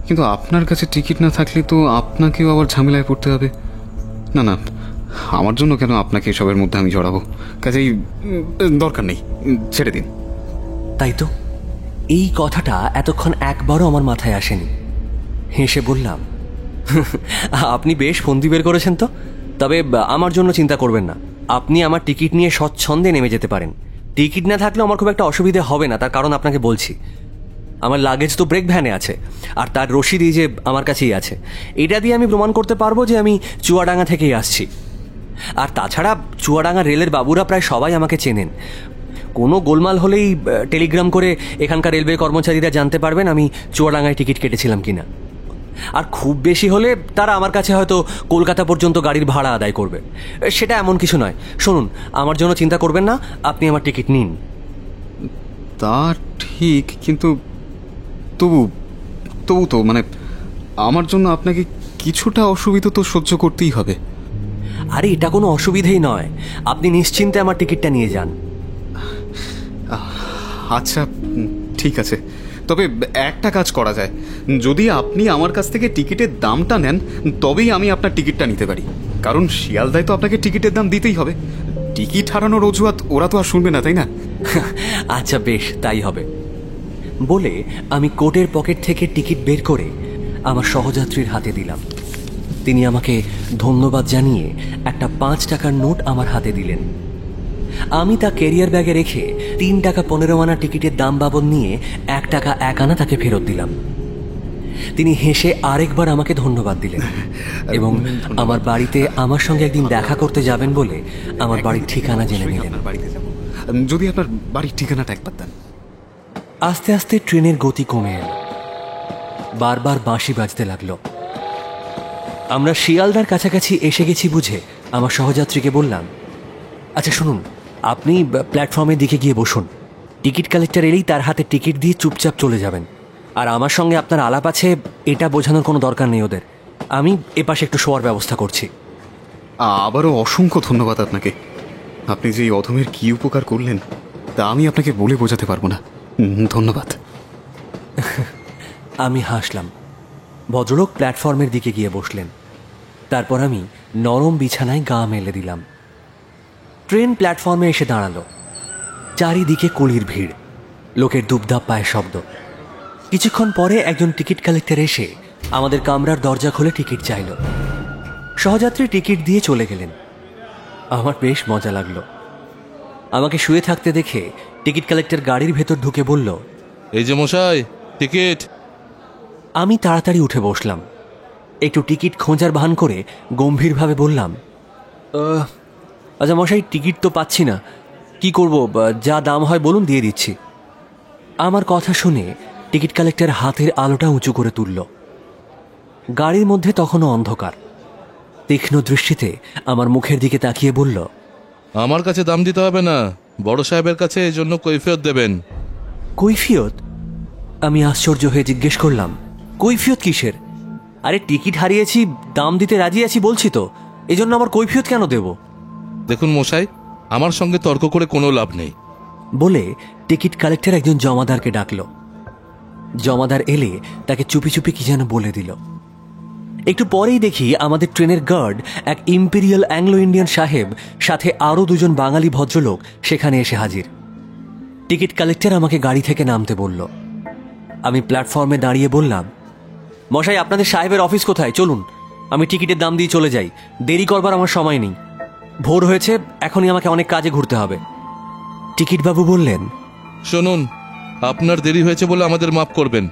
H: কিন্তু আপনার কাছে টিকিট না থাকলে তো আপনাকেও আবার ঝামেলায় পড়তে হবে। না না, আমার জন্য কেন আপনাকে এসবের মধ্যে আমি জড়াবো? কাজেই দরকার নেই, ছেড়ে দিন।
B: তাই তো, এই কথাটা এতক্ষণ একবারও আমার মাথায় আসেনি। হেসে বললাম, আপনি বেশ ফন্দি বের করেছেন তো। তবে আমার জন্য চিন্তা করবেন না, আপনি আমার টিকিট নিয়ে স্বচ্ছন্দে নেমে যেতে পারেন। টিকিট না থাকলেও আমার খুব একটা অসুবিধে হবে না, তার কারণ আপনাকে বলছি। আমার লাগেজ তো ব্রেক ভ্যানে আছে, আর তার রসিদই যে আমার কাছেই আছে। এটা দিয়ে আমি প্রমাণ করতে পারবো যে আমি চুয়াডাঙ্গা থেকেই আসছি। আর তাছাড়া চুয়াডাঙ্গা রেলের বাবুরা প্রায় সবাই আমাকে চেনেন। কোনো গোলমাল হলেই টেলিগ্রাম করে এখানকার রেলওয়ে কর্মচারীরা জানতে পারবেন আমি চুয়াডাঙ্গায় টিকিট কেটেছিলাম কিনা। আর খুব বেশি হলে তারা আমার কাছে হয়তো কলকাতা পর্যন্ত গাড়ির ভাড়া আদায় করবে। সেটা এমন কিছু নয়। শুনুন, আমার জন্য চিন্তা করবেন না, আপনি আমার টিকিট নিন।
H: তা ঠিক, কিন্তু তবু তবু তো মানে আমার জন্য আপনাকে কিছুটা অসুবিধা তো সহ্য করতেই হবে।
B: আরে এটা কোনো অসুবিধেই নয়, আপনি নিশ্চিন্তে আমার টিকিটটা নিয়ে যান।
H: আচ্ছা ঠিক আছে, তবে একটা কাজ করা যায়, যদি আপনি আমার কাছ থেকে টিকিটের দামটা নেন তবেই আমি আপনার টিকিটটা নিতে পারি, কারণ শিয়ালদায় তো আপনাকে টিকিটের দাম দিতেই হবে। টিকিট হারানোর অজুহাত ওরা তো আর শুনবে না, তাই না?
B: আচ্ছা বেশ, তাই হবে। বলে আমি কোটের পকেট থেকে টিকিট বের করে আমার সহযাত্রীর হাতে দিলাম। তিনি আমাকে ধন্যবাদ জানিয়ে একটা 5 টাকার নোট আমার হাতে দিলেন। আমি তা ক্যারিয়ার ব্যাগে রেখে 3 টাকা 15 আনা টিকিটের দাম বাবদ নিয়ে 1 টাকা 1 আনা তাকে ফেরত দিলাম। তিনি হেসে আরেকবার আমাকে ধন্যবাদ দিলেন এবং আমার বাড়িতে আমার সঙ্গে একদিন দেখা করতে যাবেন বলে আমার বাড়ির ঠিকানা জেনে নিলেন।
H: যদি আপনার বাড়ির ঠিকানাটা একবার দেন।
B: আস্তে আস্তে ট্রেনের গতি কমে এল, বারবার বাঁশি বাজতে লাগলো। আমরা শিয়ালদার কাছাকাছি এসে গেছি বুঝে আমার সহযাত্রীকে বললাম, আচ্ছা শুনুন, আপনি প্ল্যাটফর্মের দিকে গিয়ে বসুন, টিকিট কালেক্টর এলেই তার হাতে টিকিট দিয়ে চুপচাপ চলে যাবেন। আর আমার সঙ্গে আপনার আলাপ আছে এটা বোঝানোর কোনো দরকার নেই ওদের, আমি এপাশে একটু শোয়ার ব্যবস্থা করছি।
H: আবারও অসংখ্য ধন্যবাদ আপনাকে। আপনি যে এই অধমের কী উপকার করলেন তা আমি আপনাকে বলে বোঝাতে পারবো না। ধন্যবাদ।
B: আমি হাসলাম। ভদ্রলোক প্ল্যাটফর্মের দিকে গিয়ে বসলেন। তারপর আমি নরম বিছানায় গা মেলে দিলাম। ট্রেন প্ল্যাটফর্মে এসে দাঁড়ালো। চারিদিকে কুলির ভিড়, লোকের দুপদাপ পায়ের শব্দ। কিছুক্ষণ পরে একজন টিকিট কালেক্টর এসে আমাদের কামরার দরজা খুলে টিকিট চাইল। সহযাত্রী টিকিট দিয়ে চলে গেলেন। আমার বেশ মজা লাগলো। আমাকে শুয়ে থাকতে দেখে টিকিট কালেক্টর গাড়ির ভেতর ঢুকে বলল,
I: এই যে মশাই, টিকিট।
B: আমি তাড়াতাড়ি উঠে বসলাম। একটু টিকিট খোঁজার ভান করে গম্ভীরভাবে বললাম, আচ্ছা মশাই, টিকিট তো পাচ্ছি না, কি করব, যা দাম হয় বলুন, দিয়ে দিচ্ছি। আমার কথা শুনে টিকিট কালেক্টর হাতের আলোটা উঁচু করে তুলল। গাড়ির মধ্যে তখনও অন্ধকার। তীক্ষ্ণ দৃষ্টিতে আমার মুখের দিকে তাকিয়ে বলল,
I: আমার কাছে দাম দিতে হবে না, বড় সাহেবের কাছে এই জন্য কৈফিয়ত দেবেন।
B: কৈফিয়ত? আমি আশ্চর্য হয়ে জিজ্ঞেস করলাম, কৈফিয়ত কিসের? আরে টিকিট হারিয়েছি, দাম দিতে রাজি আছি বলছি তো, এজন্য আমার কৈফিয়ত কেন দেব?
I: দেখুন মশাই, আমার সঙ্গে তর্ক করে কোনো লাভ নেই।
B: বলে টিকিট কালেক্টর একজন জমাদারকে ডাকল। জমাদার এলে তাকে চুপি চুপি কি যেন বলে দিল। একটু পরেই দেখি আমাদের ট্রেনের গার্ড এক ইম্পেরিয়াল অ্যাংলো ইন্ডিয়ান সাহেব সাথে আরও 2জন বাঙালি ভদ্রলোক সেখানে এসে হাজির। টিকিট কালেক্টর আমাকে গাড়ি থেকে নামতে বলল। আমি প্ল্যাটফর্মে দাঁড়িয়ে বললাম, মশাই আপনাদের সাহেবের অফিস কোথায়, চলুন, আমি টিকিটের দাম দিয়ে চলে যাই, দেরি করবার আমার সময় নেই, ভোর হয়েছে, এখনই আমাকে অনেক কাজে ঘুরতে হবে। টিকিটবাবু বললেন,
I: শুনুন, আপনার দেরি হয়েছে বলে আমাদের মাফ করবেন,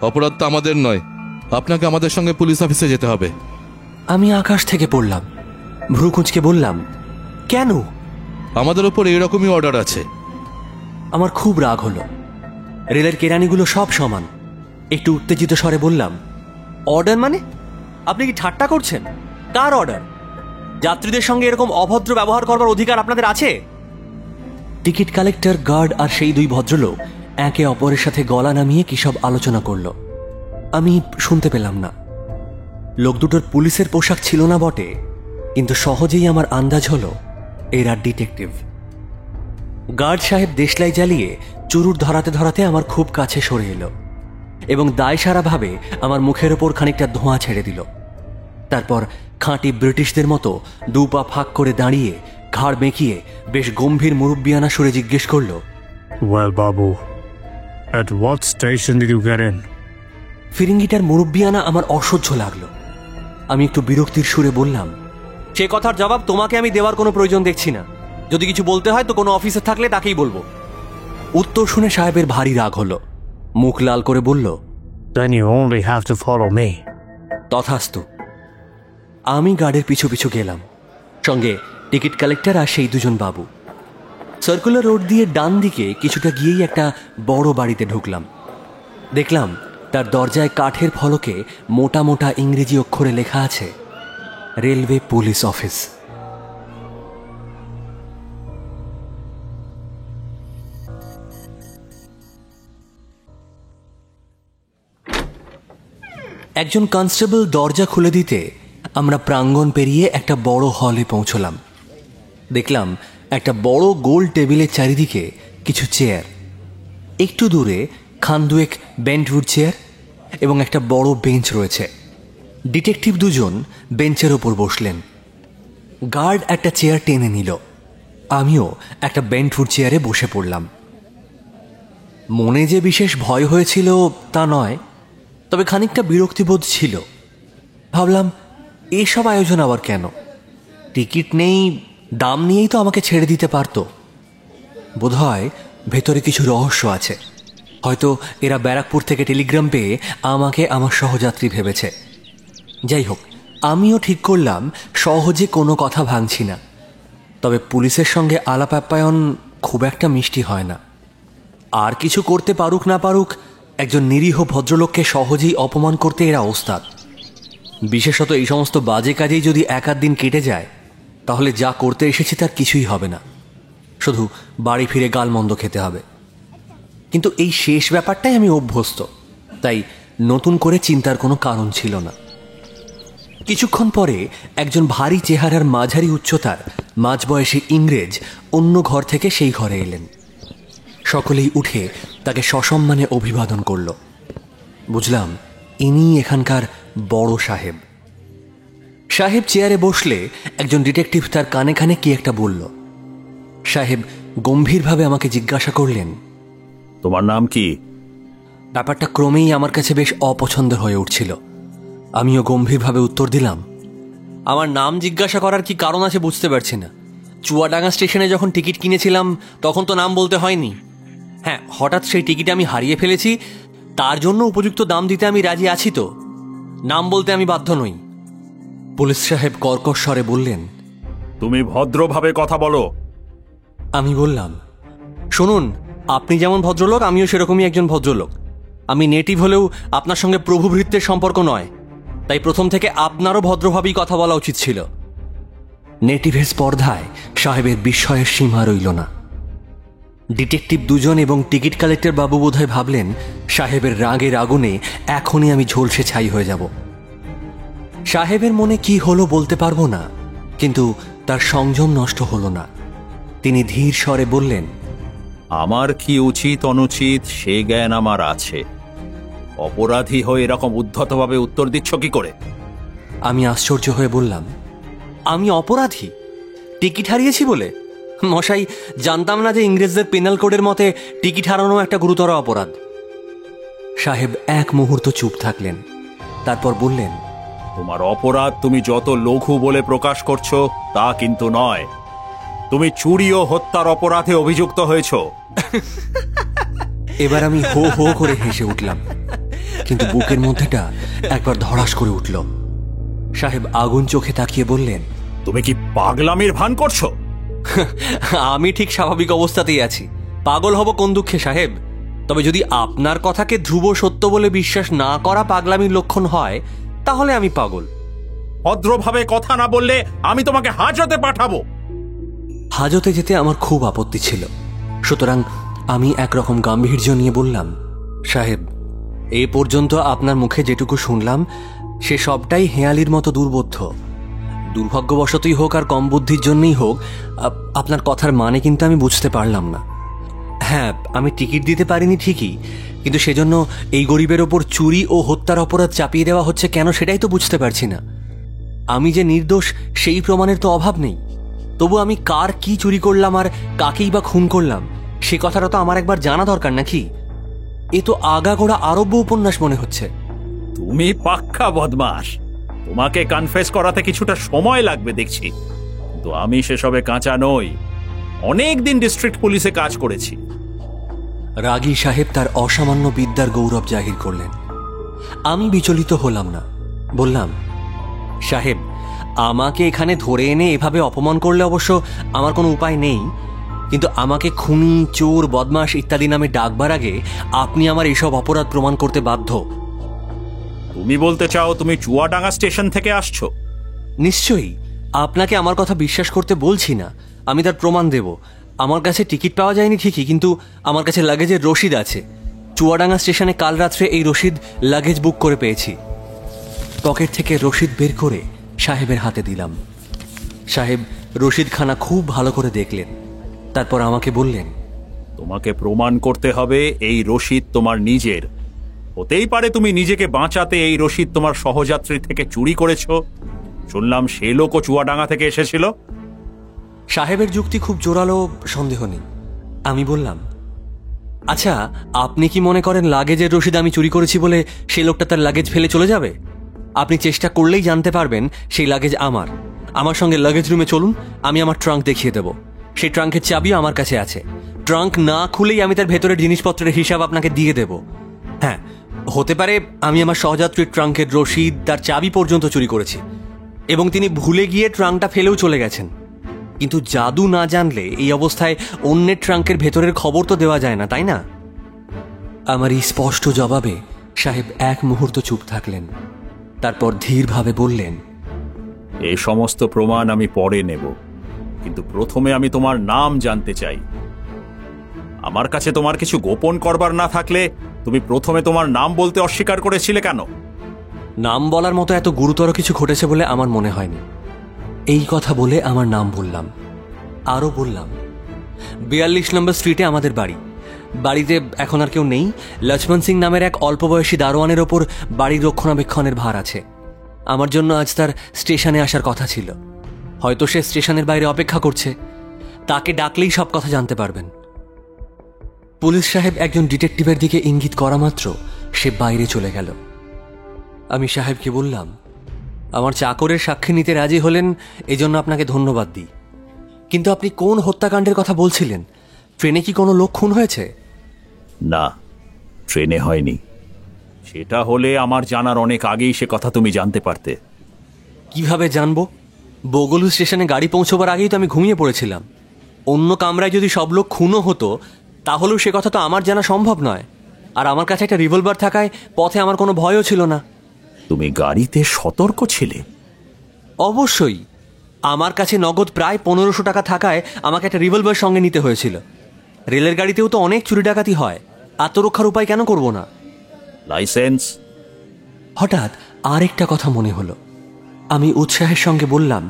I: অপরাধ তো আমাদের নয়, আপনাকে আমাদের সঙ্গে পুলিশ অফিসে যেতে হবে।
B: আমি আকাশ থেকে পড়লাম। ভ্রু কুঁচকে বললাম, কেন?
I: আমাদের ওপর এইরকমই অর্ডার আছে।
B: আমার খুব রাগ হলো। রেলের কেরানিগুলো সব সমান। একটু উত্তেজিত স্বরে বললাম, অর্ডার মানে? আপনি কি ঠাট্টা করছেন? কার অর্ডার? যাত্রীদের সঙ্গে এরকম অভদ্র ব্যবহার করবার অধিকার আপনাদের আছে? টিকিট কালেক্টর, গার্ড আর সেই 2 ভদ্রলোক একে অপরের সাথে গলা নামিয়ে কি সব আলোচনা করল। আমি শুনতে পেলাম না। লোক দুটোর পুলিশের পোশাক ছিল না বটে, কিন্তু সহজেই আমার আন্দাজ হলো এরা ডিটেকটিভ। গার্ড সাহেব দেশলাই জ্বালিয়ে চুরুট ধরাতে ধরাতে আমার খুব কাছে সরে এলো এবং দায়সারাভাবে আমার মুখের ওপর খানিকটা ধোঁয়া ছেড়ে দিল। তারপর খাঁটি ব্রিটিশদের মতো 2 পা ফাঁক করে দাঁড়িয়ে ঘাড় বেঁকিয়ে বেশ গম্ভীর মুরব্বিয়ানা সুরে জিজ্ঞেস করল,
J: Well, Babu, at what station did you get in?
B: ফিরিঙ্গিটার মুরব্বিয়ানা আমার অসহ্য লাগলো। আমি একটু বিরক্তির সুরে বললাম, সে কথার জবাব তোমাকে আমি দেওয়ার কোনো প্রয়োজন দেখছি না। যদি কিছু বলতে হয় তো কোনো অফিসে থাকলে তাকেই বলবো। উত্তর শুনে সাহেবের ভারী রাগ হলো। মুখ লাল করে বলল,
J: Then you only have to follow me.
B: তথাস্তু। আমি গার্ডের পিছু পিছু গেলাম, সঙ্গে টিকিট কালেক্টর আর সেই দুজন বাবু। সার্কুলার রোড দিয়ে ডান দিকে কিছুটা গিয়েই একটা বড় বাড়িতে ঢুকলাম। দেখলাম তার দরজায় কাঠের ফলকে মোটা মোটা ইংরেজি অক্ষরে লেখা আছে রেলওয়ে পুলিশ অফিস। একজন কনস্টেবল দরজা খুলে দিতে আমরা প্রাঙ্গণ পেরিয়ে একটা বড় হলে পৌঁছলাম। দেখলাম একটা বড় গোল টেবিলের চারিদিকে কিছু চেয়ার, একটু দূরে খান-দুয়েক বেন্টউড চেয়ার এবং একটা বড় বেঞ্চ রয়েছে। ডিটেকটিভ দুজন বেঞ্চের ওপর বসলেন। গার্ড একটা চেয়ার টেনে নিল। আমিও একটা বেন্টউড চেয়ারে বসে পড়লাম। মনে যে বিশেষ ভয় হয়েছিল তা নয়, তবে খানিকটা বিরক্তিবোধ ছিল। ভাবলাম এসব আয়োজন আবার কেন? টিকিট নেই, দাম নিয়েই তো আমাকে ছেড়ে দিতে পারত। বোধহয় ভেতরে কিছু রহস্য আছে। হয়তো এরা ব্যারাকপুর থেকে টেলিগ্রাম পেয়ে আমাকে আমার সহযাত্রী ভেবেছে। যাই হোক, আমিও ঠিক করলাম সহজে কোনো কথা ভাঙছি না। তবে পুলিশের সঙ্গে আলাপ আপ্যায়ন খুব একটা মিষ্টি হয় না। আর কিছু করতে পারুক না পারুক, একজন নিরীহ ভদ্রলোককে সহজেই অপমান করতে এরা ওস্তাদ। বিশেষত এই সমস্ত বাজে কাজেই যদি এক আধ দিন কেটে যায়, তাহলে যা করতে এসেছি তার কিছুই হবে না, শুধু বাড়ি ফিরে গালমন্দ খেতে হবে। কিন্তু এই শেষ ব্যাপারটাই আমি অভ্যস্ত, তাই নতুন করে চিন্তার কোনো কারণ ছিল না। কিছুক্ষণ পরে একজন ভারী চেহারার মাঝারি উচ্চতার মাঝবয়সী ইংরেজ অন্য ঘর থেকে সেই ঘরে এলেন। সকলেই উঠে তাকে সসম্মানে অভিবাদন করল। বুঝলাম ইনি এখানকার বড় সাহেব। সাহেব চেয়ারে বসলে একজন ডিটেকটিভ তার কানে কানে কি একটা বলল। সাহেব গম্ভীরভাবে আমাকে জিজ্ঞাসা করলেন,
K: তোমার নাম কি?
B: ব্যাপারটা ক্রমেই আমার কাছে বেশ অপছন্দ হয়ে উঠছিল। আমিও গম্ভীরভাবে উত্তর দিলাম, আমার নাম জিজ্ঞাসা করার কি কারণ আছে বুঝতে পারছি না। চুয়াডাঙ্গা স্টেশনে যখন টিকিট কিনেছিলাম তখন তো নাম বলতে হয়নি। হ্যাঁ, হঠাৎ সেই টিকিট আমি হারিয়ে ফেলেছি, তার জন্য উপযুক্ত দাম দিতে আমি রাজি আছি, তো নাম বলতে আমি বাধ্য নই। পুলিশ সাহেব কর্কশ স্বরে বললেন,
K: তুমি ভদ্রভাবে কথা বলো।
B: আমি বললাম, শুনুন, আপনি যেমন ভদ্রলোক আমিও সেরকমই একজন ভদ্রলোক। আমি নেটিভ হলেও আপনার সঙ্গে প্রভুভৃত্যের সম্পর্ক নয়, তাই প্রথম থেকে আপনারও ভদ্রভাবেই কথা বলা উচিত ছিল। নেটিভের স্পর্ধায় সাহেবের বিস্ময়ের সীমা রইল না। ডিটেকটিভ দুজন এবং টিকিট কালেক্টর বাবু বোধহয় ভাবলেন সাহেবের রাগের আগুনে এখনই আমি ঝলসে ছাই হয়ে যাব। সাহেবের মনে কি হলো বলতে পারবো না, কিন্তু তার সংযম নষ্ট হলো না। তিনি ধীর স্বরে বললেন,
K: আমার কি উচিত অনুচিত সে জ্ঞান আমার আছে। অপরাধী হয়ে এরকম উদ্ধতভাবে উত্তর দিচ্ছ কি করে?
B: আমি আশ্চর্য হয়ে বললাম, আমি অপরাধী? টিকিট হারিয়েছি বলে? মশাই, জানতাম না যে ইংরেজদের পেনাল কোডের মতে টিকিট হারানো একটা গুরুতর অপরাধ। সাহেব এক মুহূর্ত চুপ থাকলেন, তারপর বললেন,
K: তোমার অপরাধ তুমি যত লঘু বলে প্রকাশ করছো তা কিন্তু নয়। তুমি চুরি ও হত্যার অপরাধে অভিযুক্ত হয়েছ।
B: এবার আমি হো হো করে হেসে উঠলাম, কিন্তু বুকের মধ্যেটা একবার ধড়াস করে উঠল। সাহেব আগুন চোখে তাকিয়ে বললেন,
K: তুমি কি পাগলামির ভান করছো?
B: আমি ঠিক স্বাভাবিক অবস্থাতেই আছি। পাগল হব কোন দুঃখে সাহেব? তবে যদি আপনার কথাকে ধ্রুব সত্য বলে বিশ্বাস না করা পাগলামির লক্ষণ হয়, তাহলে আমি পাগল।
K: ভদ্রভাবে কথা না বললে আমি তোমাকে হাজতে পাঠাবো।
B: হাজতে যেতে আমার খুব আপত্তি ছিল, সুতরাং আমি একরকম গাম্ভীর্য নিয়ে বললাম, সাহেব, এ পর্যন্ত আপনার মুখে যেটুকু শুনলাম সে সবটাই হেঁয়ালির মতো দুর্বোধ্য। দুর্ভাগ্যবশতই হোক আর কম বুদ্ধির জন্যই হোক, আপনার কথার মানে কিন্তু আমি বুঝতে পারলাম না। হ্যাঁ, আমি টিকিট দিতে পারিনি ঠিকই, কিন্তু সেজন্য এই গরিবের ওপর চুরি ও হত্যার অপরাধ চাপিয়ে দেওয়া হচ্ছে কেন সেটাই তো বুঝতে পারছি না। আমি যে নির্দোষ সেই প্রমাণের তো অভাব নেই, তবু আমি কার কি চুরি করলাম আর কাকেই বা খুন করলাম সে কথাটা তো আমার একবার জানা দরকার নাকি? এ তো আগাগোড়া আরব্য উপন্যাস মনে হচ্ছে।
K: তুমি পাক্কা বদমাশ। তোমাকে কনফেস করাতে কিছুটা সময় লাগবে দেখছি, কিন্তু আমি সেসবে কাঁচা নই। অনেক দিন ডিস্ট্রিক্ট পুলিশে কাজ করেছি।
B: রাগী সাহেব তার অসামান্য বিদ্যার গৌরব জাহির করলেন। আমি বিচলিত হলাম না, বললাম, সাহেব, আমাকে এখানে ধরে এনে এভাবে অপমান করলে অবশ্য আমার কোনো উপায় নেই, কিন্তু আমাকে খুনি, চোর, বদমাশ ইত্যাদি নামে ডাকবার আগে আপনি আমার এসব অপরাধ প্রমাণ করতে বাধ্য।
K: তুমি বলতে চাও তুমি চুয়াডাঙ্গা স্টেশন থেকে আসছো?
B: নিশ্চয়ই। আপনাকে আমার কথা বিশ্বাস করতে বলছি না, আমি তার প্রমাণ দেব। আমার কাছে টিকিট পাওয়া যায়নি ঠিকই, কিন্তু আমার কাছে লাগেজের রসিদ আছে। চুয়াডাঙ্গা স্টেশনে কাল রাত্রে এই রসিদ লাগেজ বুক করে পেয়েছি। পকেট থেকে রসিদ বের করে সাহেবের হাতে দিলাম। সাহেব রসিদখানা খুব ভালো করে দেখলেন, তারপর আমাকে বললেন,
K: তোমাকে প্রমাণ করতে হবে এই রসিদ তোমার নিজের। হতেই পারে তুমি নিজেকে বাঁচাতে এই রসিদ তোমার সহযাত্রী থেকে চুরি করেছো। শুনলাম সে লোকও চুয়াডাঙ্গা থেকে এসেছিল।
B: সাহেবের যুক্তি খুব জোরালো, সন্দেহ নেই। আমি বললাম, আচ্ছা, আপনি কি মনে করেন লাগেজের রসিদ আমি চুরি করেছি বলে সেই লোকটা তার লাগেজ ফেলে চলে যাবে? আপনি চেষ্টা করলেই জানতে পারবেন সেই লাগেজ আমার। আমার সঙ্গে লাগেজ রুমে চলুন, আমি আমার ট্রাঙ্ক দেখিয়ে দেব। সেই ট্রাঙ্কের চাবিও আমার কাছে আছে। ট্রাঙ্ক না খুলেই আমি তার ভেতরের জিনিসপত্রের হিসাব আপনাকে দিয়ে দেব। হ্যাঁ, হতে পারে আমি আমার সহযাত্রীর ট্রাঙ্কের রসিদ, তার চাবি পর্যন্ত চুরি করেছি, এবং তিনি ভুলে গিয়ে ট্রাঙ্কটা ফেলেও চলে গেছেন। কিন্তু জাদু না জানলে এই অবস্থায় অন্যের ট্রাঙ্কের ভেতরের খবর তো দেওয়া যায় না, তাই না? আমার এই স্পষ্ট জবাবে সাহেব এক মুহূর্ত চুপ থাকলেন, তারপর ধীরভাবে বললেন,
K: এই সমস্ত প্রমাণ আমি পরে নেব, কিন্তু প্রথমে আমি তোমার নাম জানতে চাই। আমার কাছে তোমার কিছু গোপন করবার না থাকলে তুমি প্রথমে তোমার নাম বলতে অস্বীকার করেছিলে কেন?
B: নাম বলার মতো এত গুরুতর কিছু ঘটেছে বলে আমার মনে হয়নি। এই কথা বলে আমার নাম বললাম। আরও বললাম, 42 নম্বর স্ট্রিটে আমাদের বাড়ি। বাড়িতে এখন আর কেউ নেই। লক্ষ্মণ সিং নামের এক অল্প বয়সী দারোয়ানের ওপর বাড়ির রক্ষণাবেক্ষণের ভার আছে। আমার জন্য আজ তার স্টেশনে আসার কথা ছিল। হয়তো সে স্টেশনের বাইরে অপেক্ষা করছে। তাকে ডাকলেই সব কথা জানতে পারবেন। পুলিশ সাহেব একজন ডিটেকটিভের দিকে ইঙ্গিত করা মাত্র সে বাইরে চলে গেল। আমি সাহেবকে বললাম, আমার চাকরের সাক্ষী নিতে রাজি হলেন, এজন্য আপনাকে ধন্যবাদ দিই। কিন্তু আপনি কোন হত্যাকাণ্ডের কথা বলছিলেন? ট্রেনে কি কোনো লোক খুন হয়েছে?
K: না, ট্রেনে হয়নি। সেটা হলে আমার জানার অনেক আগেই সে কথা তুমি জানতে পারতে।
B: কিভাবে জানবো? বগলু স্টেশনে গাড়ি পৌঁছবার আগেই তো আমি ঘুমিয়ে পড়েছিলাম। অন্য কামরায় যদি সব লোক খুনও হতো, তাহলেও সে কথা তো আমার জানা সম্ভব নয়। আর আমার কাছে একটা রিভলভার থাকায় পথে আমার কোনো ভয়ও ছিল না।
K: তুমি গাড়িতে সতর্ক ছিলে?
B: অবশ্যই। আমার কাছে নগদ প্রায় 1500 টাকা থাকায় আমাকে একটা রিভলভার সঙ্গে নিতে হয়েছিল। রেলের গাড়িতেও তো অনেক চুরি ডাকাতি হয়, আত্মরক্ষার উপায় কেন করব না?
K: লাইসেন্স?
B: হঠাৎ আরেকটা কথা মনে হলো। আমি উৎসাহের সঙ্গে বললাম,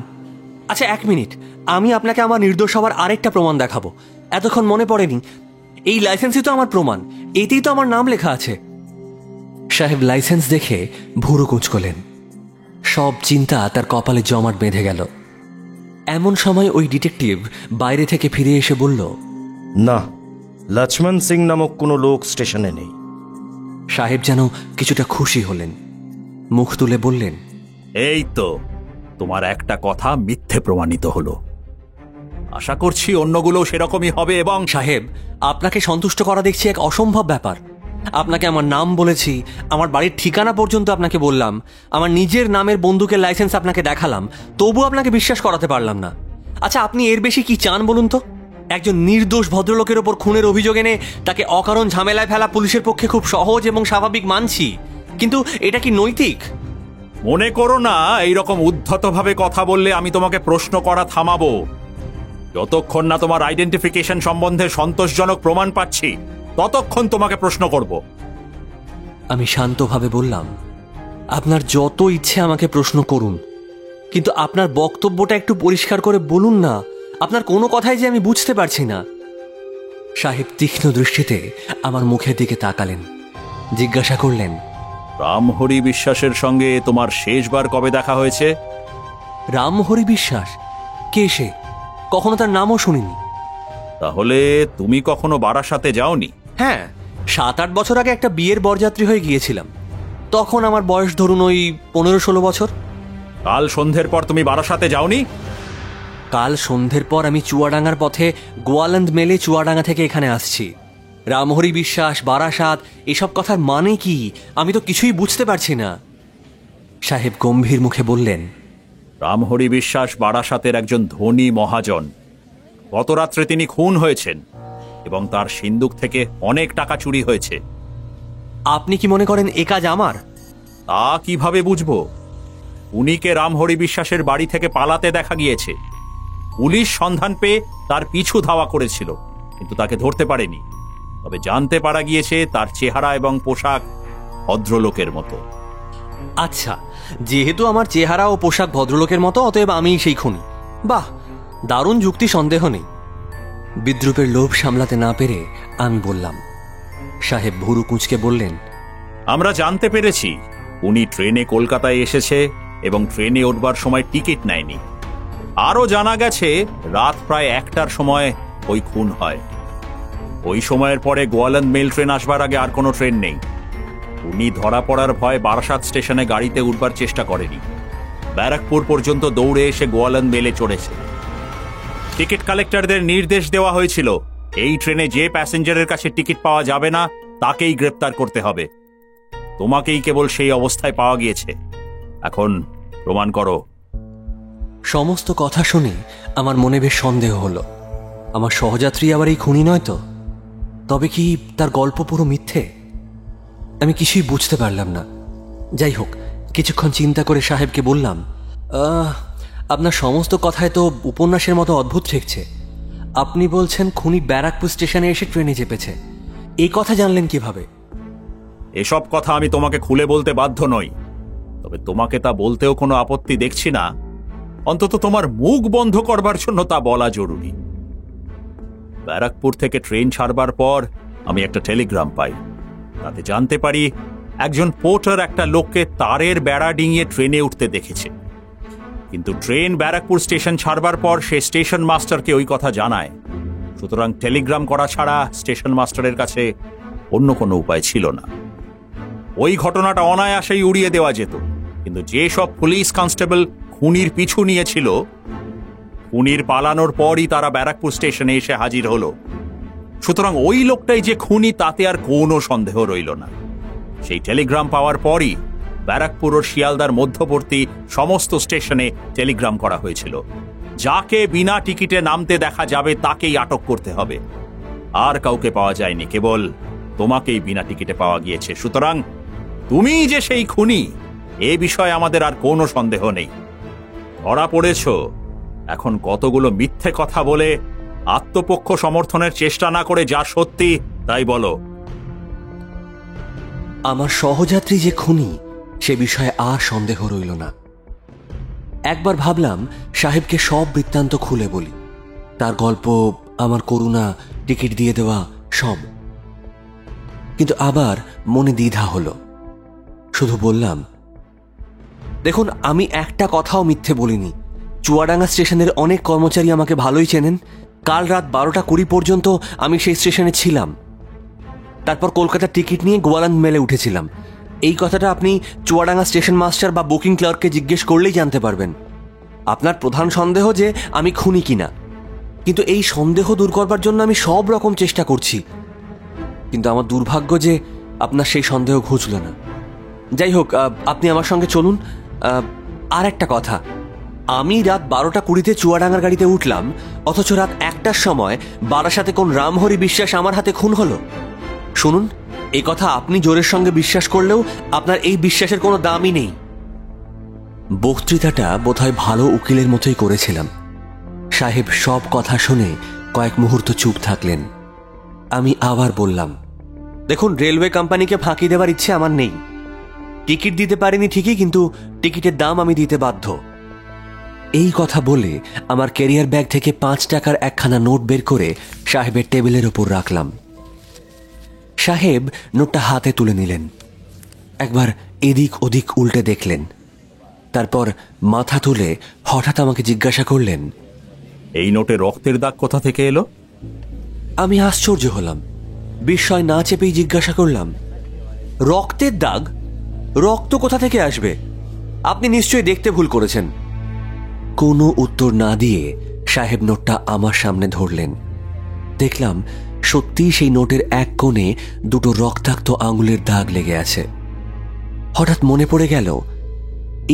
B: আচ্ছা 1 মিনিট, আমি আপনাকে আমার নির্দোষ হওয়ার আরেকটা প্রমাণ দেখাবো। এতক্ষণ মনে পড়েনি। এই লাইসেন্সই তো আমার প্রমাণ, এতেই তো আমার নাম লেখা আছে। সাহেব লাইসেন্স দেখে ভুরু কুঁচকলেন। সব চিন্তা তার কপালে জমাট বেঁধে গেল। এমন সময় ওই ডিটেকটিভ বাইরে থেকে ফিরে এসে বলল,
C: না, লক্ষ্মণ সিং নামক কোনো লোক স্টেশনে নেই।
B: সাহেব যেন কিছুটা খুশি হলেন। মুখ তুলে বললেন,
K: এই তো তোমার একটা কথা মিথ্যে প্রমাণিত হলো। আশা করছি অন্যগুলো সেরকমই হবে। এবং
B: সাহেব, আপনাকে সন্তুষ্ট করা দেখছি এক অসম্ভব ব্যাপার। আপনাকে আমার নাম বলেছি, আমার বাড়ির ঠিকানা পর্যন্ত আপনাকে বললাম, আমার নিজের নামের বন্দুকের লাইসেন্স আপনাকে দেখালাম, তবু আপনাকে বিশ্বাস করাতে পারলাম না। আচ্ছা, আপনি এর বেশি কি চান বলুন তো? একজন নির্দোষ ভদ্রলোকের ওপর খুনের অভিযোগ এনে তাকে অকারণ ঝামেলায় ফেলা পুলিশের পক্ষে খুব সহজ এবং স্বাভাবিক মানছি, কিন্তু এটা কি নৈতিক?
K: মনে করো না এইরকম উদ্ধতভাবে কথা বললে আমি তোমাকে প্রশ্ন করা থামাবো। যতক্ষণ না তোমার আইডেন্টিফিকেশন সম্বন্ধে সন্তোষজনক প্রমাণ পাচ্ছি, ততক্ষণ তোমাকে প্রশ্ন করব।
B: আমি শান্তভাবে বললাম, আপনার যত ইচ্ছে আমাকে প্রশ্ন করুন, কিন্তু আপনার বক্তব্যটা একটু পরিষ্কার করে বলুন না। আপনার কোনো কথাই যে আমি বুঝতে পারছি না। সাহেব তীক্ষ্ণ দৃষ্টিতে আমার মুখের দিকে তাকালেন, জিজ্ঞাসা করলেন,
K: রামহরি বিশ্বাসের সঙ্গে তোমার শেষবার কবে দেখা হয়েছে?
B: রামহরি বিশ্বাস? কে সে? কখনো তার নামও শুনিনি।
K: তাহলে তুমি কখনো বারাসাতে যাওনি?
B: হ্যাঁ, 7-8 বছর আগে একটা বিয়ের বরযাত্রী হয়ে গিয়েছিলাম। তখন আমার বয়স ধরুন ওই 15-16 বছর।
K: কাল সন্ধ্যের পর তুমি বারাসাতে যাওনি?
B: কাল সন্ধ্যের পর আমি চুয়াডাঙ্গার পথে গোয়ালন্দ মেলে চুয়াডাঙ্গা থেকে এখানে আসছি। রামহরি বিশ্বাস, বারাসাত, এসব কথার মানে কি আমি তো কিছুই বুঝতে পারছি না। সাহেব গম্ভীর মুখে বললেন,
K: রামহরি বিশ্বাস বারাসাতের একজন ধনী মহাজন। গত রাত্রে তিনি খুন হয়েছেন এবং তার সিন্দুক থেকে অনেক টাকা চুরি হয়েছে।
B: আপনি কি মনে করেন এ কাজ আমার?
K: তা কিভাবে বুঝবো? উনিকে রামহরি বিশ্বাসের বাড়ি থেকে পালাতে দেখা গিয়েছে। পুলিশ সন্ধান পেয়ে তার পিছু ধাওয়া করেছিল, কিন্তু তাকে ধরতে পারেনি। তবে জানতে পারা গিয়েছে তার চেহারা এবং পোশাক ভদ্রলোকের মতো।
B: আচ্ছা, যেহেতু আমার চেহারা ও পোশাক ভদ্রলোকের মতো, অতএব আমি সেই খুনি। বাহ, দারুণ যুক্তি, সন্দেহ নেই। বিদ্রুপের লোভ সামলাতে না পেরে আমি বললাম। সাহেব ভুরু কুঁচকে বললেন,
K: আমরা জানতে পেরেছি উনি ট্রেনে কলকাতায় এসেছে এবং ট্রেনে উঠবার সময় টিকিট নেয়নি। আরও জানা গেছে রাত প্রায় 1টার সময় ওই খুন হয়। ওই সময়ের পরে গোয়ালন্দ মেল ট্রেন আসবার আগে আর কোনো ট্রেন নেই। উনি ধরা পড়ার ভয় বারাসাত স্টেশনে গাড়িতে উঠবার চেষ্টা করেনি, ব্যারাকপুর পর্যন্ত দৌড়ে এসে গোয়ালন্দ মেলে চড়েছে। টিকিট কালেক্টরদের নির্দেশ দেওয়া হয়েছিল এই ট্রেনে যে প্যাসেঞ্জারের কাছে টিকিট পাওয়া যাবে না তাকেই গ্রেপ্তার করতে হবে। তোমাকেই কেবল সেই অবস্থায় পাওয়া গিয়েছে। এখন প্রমাণ করো।
B: সমস্ত কথা শুনে আমার মনে বেশ সন্দেহ হলো। আমার সহযাত্রী আবার এই খুনি নয় তো? তবে কি তার গল্প পুরো মিথ্যে? আমি কিছুই বুঝতে পারলাম না। যাই হোক, কিছুক্ষণ চিন্তা করে সাহেবকে বললাম, আপনার সমস্ত কথায় তো উপন্যাসের মতো অদ্ভুত ঠেকছে। আপনি বলছেন খুনি ব্যারাকপুর স্টেশনে এসে ট্রেনে চেপেছে। এই কথা জানলেন কিভাবে?
K: এসব কথা আমি তোমাকে খুলে বলতে বাধ্য নই, তবে তোমাকে তা বলতেও কোনো আপত্তি দেখছি না। অন্তত তোমার মুখ বন্ধ করবার জন্য তা বলা জরুরি। ব্যারাকপুর থেকে ট্রেন ছাড়বার পর আমি একটা টেলিগ্রাম পাই। তাতে জানতে পারি একজন পোর্টার একটা লোককে তারের বেড়া ডিঙিয়ে ট্রেনে উঠতে দেখেছে। কিন্তু ট্রেন ব্যারাকপুর স্টেশন ছাড়বার পর সে স্টেশন মাস্টারকে ওই কথা জানায়। সুতরাং টেলিগ্রাম করা ছাড়া স্টেশন মাস্টারের কাছে অন্য কোনো উপায় ছিল না। ওই ঘটনাটা অনায়াসেই উড়িয়ে দেওয়া যেত, কিন্তু যেসব পুলিশ কনস্টেবল খুনির পিছু নিয়েছিল, খুনির পালানোর পরই তারা ব্যারাকপুর স্টেশনে এসে হাজির হলো। সুতরাং ওই লোকটাই যে খুনি তাতে আর কোনো সন্দেহ রইল না। সেই টেলিগ্রাম পাওয়ার পরই ব্যারাকপুর ও শিয়ালদার মধ্যবর্তী সমস্ত স্টেশনে টেলিগ্রাম করা হয়েছিল, যাকে বিনা টিকিটে নামতে দেখা যাবে তাকেই আটক করতে হবে। আর কাউকে পাওয়া যায়নি, কেবল তোমাকেই বিনা টিকিটে পাওয়া গিয়েছে। সুতরাং তুমি যে সেই খুনি এ বিষয়ে আমাদের আর কোনো সন্দেহ নেই। ধরা পড়েছ। এখন কতগুলো মিথ্যে কথা বলে আত্মপক্ষ সমর্থনের চেষ্টা না করে যা সত্যি তাই বলো।
B: আমার সহযাত্রী যে খুনি সে বিষয়ে আর সন্দেহ রইল না। একবার ভাবলাম সাহেবকে সব বৃত্তান্ত খুলে বলি, তার গল্প, আমার করুণা, টিকিট দিয়ে দেওয়া সব। কিন্তু আবার মনে দ্বিধা হলো। শুধু বললাম, দেখুন, আমি একটা কথাও মিথ্যে বলিনি। চুয়াডাঙ্গা স্টেশনের অনেক কর্মচারী আমাকে ভালোই চেনেন। কাল রাত 12:20 পর্যন্ত আমি সেই স্টেশনে ছিলাম। তারপর কলকাতার টিকিট নিয়ে গোয়ালন্দ মেলে উঠেছিলাম। এই কথাটা আপনি চুয়াডাঙ্গা স্টেশন মাস্টার বা বুকিং ক্লার্ককে জিজ্ঞেস করলেই জানতে পারবেন। আপনার প্রধান সন্দেহ যে আমি খুনি কিনা, কিন্তু এই সন্দেহ দূর করবার জন্য আমি সব রকম চেষ্টা করছি। কিন্তু আমার দুর্ভাগ্য যে আপনার সেই সন্দেহ ঘুচল না। যাই হোক, আপনি আমার সঙ্গে চলুন। আর একটা কথা, আমি রাত 12:20 চুয়াডাঙ্গার গাড়িতে উঠলাম, অথচ রাত 1টার সময় বারাসাতে কোন রামহরি বিশ্বাস আমার হাতে খুন হলো। শুনুন, এই কথা আপনি জোরের সঙ্গে বিশ্বাস করলেও আপনার এই বিশ্বাসের কোনো দামই নেই। বক্তৃতাটা বোধহয় ভালো উকিলের মতোই করেছিলাম। সাহেব সব কথা শুনে কয়েক মুহূর্ত চুপ থাকলেন। আমি আবার বললাম, দেখুন, রেলওয়ে কোম্পানিকে ফাঁকি দেওয়ার ইচ্ছে আমার নেই। টিকিট দিতে পারিনি ঠিকই, কিন্তু টিকিটের দাম আমি দিতে বাধ্য। এই কথা বলে আমার ক্যারিয়ার ব্যাগ থেকে 5 টাকার একখানা নোট বের করে সাহেবের টেবিলের ওপর রাখলাম। সাহেব নোটটা হাতে তুলে নিলেন, একবার এদিক ওদিক উল্টে দেখলেন, তারপর মাথা তুলে হঠাৎ আমাকে জিজ্ঞাসা করলেন,
K: এই নোটে রক্তের দাগ কোথা থেকে এলো?
B: আমি আশ্চর্য হলাম। বিস্ময় না চেপেই জিজ্ঞাসা করলাম, রক্তের দাগ? রক্ত কোথা থেকে আসবে? আপনি নিশ্চয়ই দেখতে ভুল করেছেন। কোনো উত্তর না দিয়ে সাহেব নোটটা আমার সামনে ধরলেন। দেখলাম সত্যিই সেই নোটের এক কোণে 2টো রক্তাক্ত আঙুলের দাগ লেগে আছে। হঠাৎ মনে পড়ে গেল,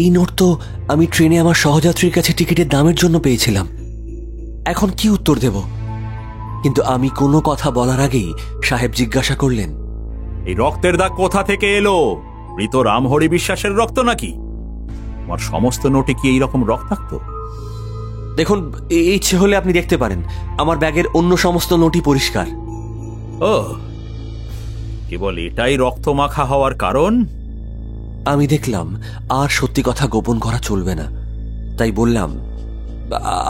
B: এই নোট তো আমি ট্রেনে আমার সহযাত্রীর কাছে টিকিটের দামের জন্য পেয়েছিলাম। এখন কি উত্তর দেব? কিন্তু আমি কোনো কথা বলার আগেই সাহেব জিজ্ঞাসা করলেন,
K: এই রক্তের দাগ কোথা থেকে এলো? মৃত রামহরি বিশ্বাসের রক্ত নাকি? আমার সমস্ত নোটে কি এইরকম রক্তাক্ত?
B: দেখুন, ইচ্ছে হলে আপনি দেখতে পারেন, আমার ব্যাগের অন্য সমস্ত নোটই পরিষ্কার।
K: ও, কেবল এটাই রক্ত মাখা হওয়ার কারণ?
B: আমি দেখলাম আর সত্যি কথা গোপন করা চলবে না, তাই বললাম,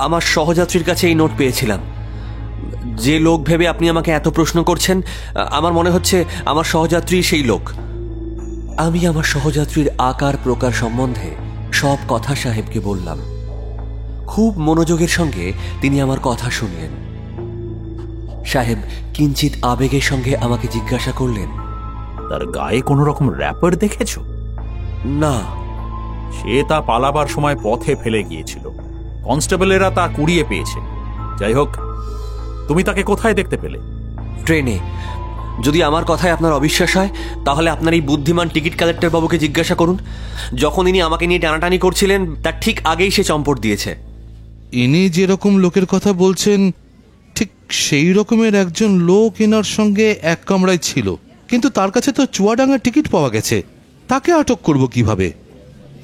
B: আমার সহযাত্রীর কাছে এই নোট পেয়েছিলাম। যে লোক ভেবে আপনি আমাকে এত প্রশ্ন করছেন, আমার মনে হচ্ছে আমার সহযাত্রী সেই লোক। আমি আমার সহযাত্রীর আকার প্রকার সম্বন্ধে সব কথা সাহেবকে বললাম। খুব মনোযোগের সঙ্গে তিনি আমার কথা শুনলেন। সাহেব কিঞ্চিত আবেগের সঙ্গে আমাকে জিজ্ঞাসা করলেন,
K: তার গায়ে কোনো রকম র্যাপার দেখেছ?
B: না।
K: সে তা পালাবার সময় পথে ফেলে গিয়েছিল, কনস্টেবলেরা তা কুড়িয়ে পেয়েছে। যাই হোক, তুমি তাকে কোথায় দেখতে পেলে?
B: ট্রেনে। যদি আমার কথায় আপনার অবিশ্বাস হয়, তাহলে আপনার এই বুদ্ধিমান টিকিট কালেক্টর বাবুকে জিজ্ঞাসা করুন। যখন ইনি আমাকে নিয়ে টানাটানি করছিলেন, তার ঠিক আগেই সে চম্পট দিয়েছে।
I: ইনি যেরকম লোকের কথা বলছেন, ঠিক সেই রকমের একজন লোক এনার সঙ্গে এক কামরায় ছিল, কিন্তু তার কাছে তো চুয়াডাঙ্গার টিকিট পাওয়া গেছে। তাকে আটক করব কিভাবে?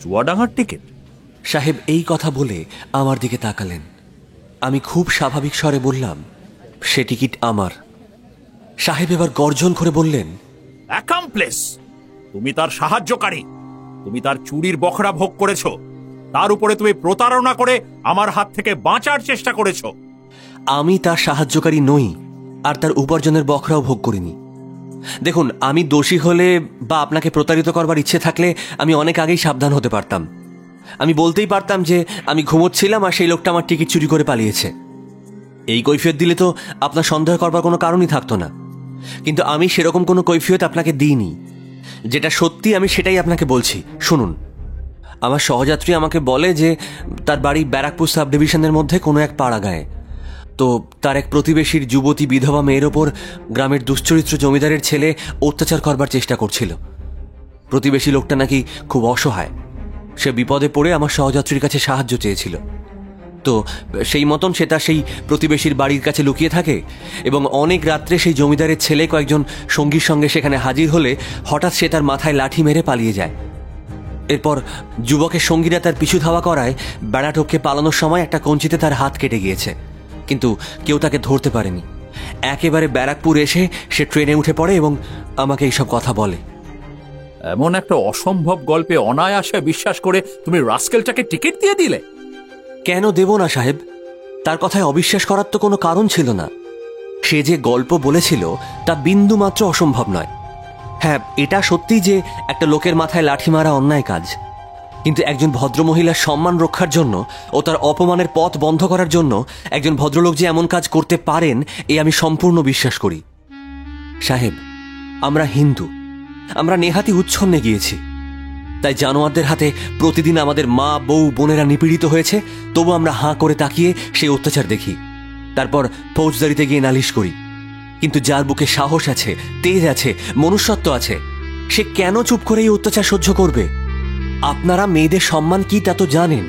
K: চুয়াডাঙ্গার টিকিট?
B: সাহেব এই কথা বলে আমার দিকে তাকালেন। আমি খুব স্বাভাবিক স্বরে বললাম, সে টিকিট আমার। সাহেব এবার গর্জন করে বললেন,
K: অ্যাকামপ্লেস! তুমি তার সাহায্যকারী। তুমি তার চুরির বখরা ভোগ করেছ, তার উপরে তুমি প্রতারণা করে আমার হাত থেকে বাঁচার চেষ্টা করেছ।
B: আমি তার সাহায্যকারী নই, আর তার উপার্জনের বখরাও ভোগ করিনি। দেখুন, আমি দোষী হলে বা আপনাকে প্রতারিত করবার ইচ্ছে থাকলে আমি অনেক আগেই সাবধান হতে পারতাম। আমি বলতেই পারতাম যে আমি ঘুমোচ্ছিলাম আর সেই লোকটা আমার টিকিট চুরি করে পালিয়েছে। এই কৈফিয়ত দিলে তো আপনার সন্দেহ করবার কোনো কারণই থাকতো না। কিন্তু আমি সেরকম কোনো কৈফিয়ত আপনাকে দিইনি। যেটা সত্যি আমি সেটাই আপনাকে বলছি, শুনুন। আমার সহযাত্রী আমাকে বলে যে তার বাড়ি ব্যারাকপুর সাব ডিভিশনের মধ্যে কোনো এক পাড়া গায়ে। তো তার এক প্রতিবেশীর যুবতী বিধবা মেয়ের ওপর গ্রামের দুশ্চরিত্র জমিদারের ছেলে অত্যাচার করবার চেষ্টা করছিল। প্রতিবেশী লোকটা নাকি খুব অসহায়। সে বিপদে পড়ে আমার সহযাত্রীর কাছে সাহায্য চেয়েছিল। তো সেই মতন সে তার সেই প্রতিবেশীর বাড়ির কাছে লুকিয়ে থাকে এবং অনেক রাত্রে সেই জমিদারের ছেলে কয়েকজন সঙ্গীর সঙ্গে সেখানে হাজির হলে হঠাৎ সে তার মাথায় লাঠি মেরে পালিয়ে যায়। এরপর যুবকের সঙ্গীরা তার পিছু ধাওয়া করায় বেড়া টপকে পালানোর সময় একটা কঞ্চিতে তার হাত কেটে গিয়েছে, কিন্তু কেউ তাকে ধরতে পারেনি। একেবারে ব্যারাকপুর এসে সে ট্রেনে উঠে পড়ে এবং আমাকে এইসব কথা বলে।
K: এমন একটা অসম্ভব গল্পে অনায়াসে বিশ্বাস করে তুমি রাস্কেলটাকে টিকিট দিয়ে দিলে?
B: কেন দেব না সাহেব? তার কথায় অবিশ্বাস করার তো কোনো কারণ ছিল না। সে যে গল্প বলেছিল তা বিন্দু মাত্র অসম্ভব নয়। হ্যাঁ, এটা সত্যি যে একটা লোকের মাথায় লাঠি মারা অন্যায় কাজ, কিন্তু একজন ভদ্রমহিলার সম্মান রক্ষার জন্য ও তার অপমানের পথ বন্ধ করার জন্য একজন ভদ্রলোক যে এমন কাজ করতে পারেন, এ আমি সম্পূর্ণ বিশ্বাস করি। সাহেব, আমরা হিন্দু, আমরা নেহাতি উচ্ছন্নে গিয়েছি। তাই জানোয়ারদের হাতে প্রতিদিন আমাদের মা, বউ, বোনেরা নিপীড়িত হয়েছে, তবু আমরা হাঁ করে তাকিয়ে সেই অত্যাচার দেখি। তারপর ফৌজদারিতে গিয়ে নালিশ করি। কিন্তু যার বুকে সাহস আছে, তেজ আছে, মনুষ্যত্ব আছে, সে কেন চুপ করে এই অত্যাচার সহ্য করবে? আপনারা মেয়েদের সম্মান কি তা তো জানেন।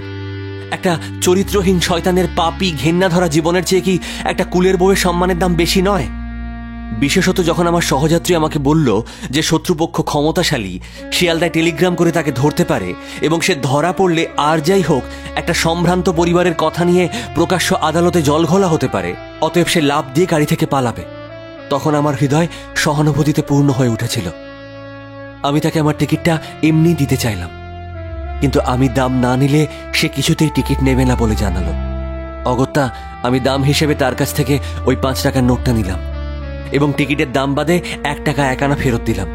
B: একটা চরিত্রহীন শয়তানের পাপী ঘেন্না ধরা জীবনের চেয়ে কি একটা কুলের বউয়ের সম্মানের দাম বেশি নয়? বিশেষত যখন আমার সহযাত্রী আমাকে বলল যে শত্রুপক্ষ ক্ষমতাশালী, শিয়ালদায় টেলিগ্রাম করে তাকে ধরতে পারে এবং সে ধরা পড়লে আর যাই হোক একটা সম্ভ্রান্ত পরিবারের কথা নিয়ে প্রকাশ্য আদালতে জলঘোলা হতে পারে, অতএব সে লাভ দিয়ে গাড়ি থেকে পালাবে, তখন আমার হৃদয় সহানুভূতিতে পূর্ণ হয়ে উঠেছিল। আমি তাকে আমার টিকিটটা এমনি দিতে চাইলাম, কিন্তু আমি দাম না নিলে সে কিছুতেই টিকিট নেবে না বলে জানালো। অগত্যা আমি দাম হিসেবে তার কাছ থেকে ওই 5 টাকার নোটটা নিলাম এবং টিকিটের দাম বাদে 1 টাকা 1 আনা ফেরত দিলাম।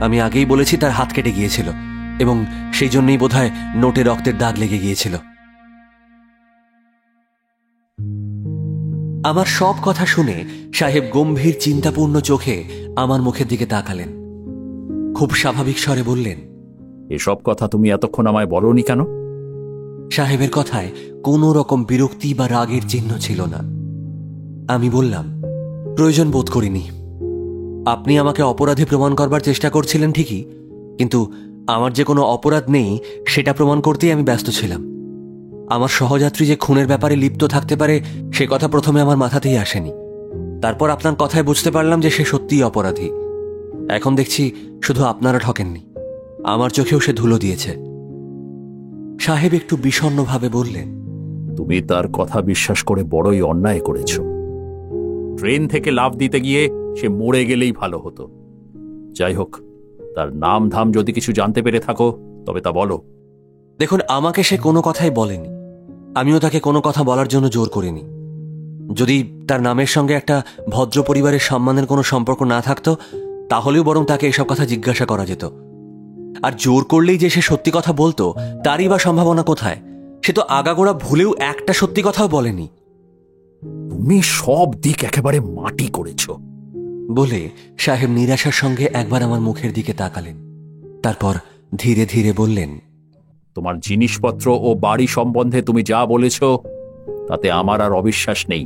B: আমি আগেই বলেছি তার হাত কেটে গিয়েছিল এবং সেই জন্যই বোধহয় নোটে রক্তের দাগ লেগে গিয়েছিল। আমার সব কথা শুনে সাহেব গম্ভীর চিন্তাপূর্ণ চোখে আমার মুখের দিকে তাকালেন। খুব স্বাভাবিক স্বরে বললেন,
K: এসব কথা তুমি এতক্ষণ আমায় বলোনি কেন?
B: সাহেবের কথায় কোনো রকম বিরক্তি বা রাগের চিহ্ন ছিল না। আমি বললাম, প্রয়োজন বোধ করিনি। আপনি আমাকে অপরাধী প্রমাণ করবার চেষ্টা করছিলেন ঠিকই, কিন্তু আমার যে কোনো অপরাধ নেই সেটা প্রমাণ করতেই আমি ব্যস্ত ছিলাম। আমার সহযাত্রী যে খুনের ব্যাপারে লিপ্ত থাকতে পারে সে কথা প্রথমে আমার মাথাতেই আসেনি। তারপর আপনার কথায় বুঝতে পারলাম যে সে সত্যিই অপরাধী। এখন দেখছি শুধু আপনারা ঠকেননি, আমার চোখেও সে ধুলো দিয়েছে। সাহেব একটু বিষণ্ণভাবে বললেন,
K: তুমি তার কথা বিশ্বাস করে বড়ই অন্যায় করেছ। ট্রেন থেকে লাফ দিতে গিয়ে সে মরে গেলেই ভালো হতো। যাই হোক, তার নাম ধাম যদি কিছু জানতে পেরে থাকো তবে তা বলো।
B: দেখুন, আমাকে সে কোনো কথাই বলেনি, আমিও তাকে কোনো কথা বলার জন্য জোর করিনি। যদি তার নামের সঙ্গে একটা ভদ্র পরিবারের সম্মানের কোনো সম্পর্ক না থাকতো তাহলেও বরং তাকে এসব কথা জিজ্ঞাসা করা যেত। আর জোর করলেই যে সে সত্যি কথা বলতো তারই বা সম্ভাবনা কোথায়? সে তো আগাগোড়া ভুলেও একটা সত্যি কথাও বলেনি।
K: তুমি সব দিক একেবারে মাটি করেছ
B: বলে সাহেব নিরাশার সঙ্গে একবার আমার মুখের দিকে তাকালেন, তারপর ধীরে ধীরে বললেন,
K: তোমার জিনিসপত্র ও বাড়ি সম্বন্ধে তুমি যা বলেছ তাতে আমার আর অবিশ্বাস নেই।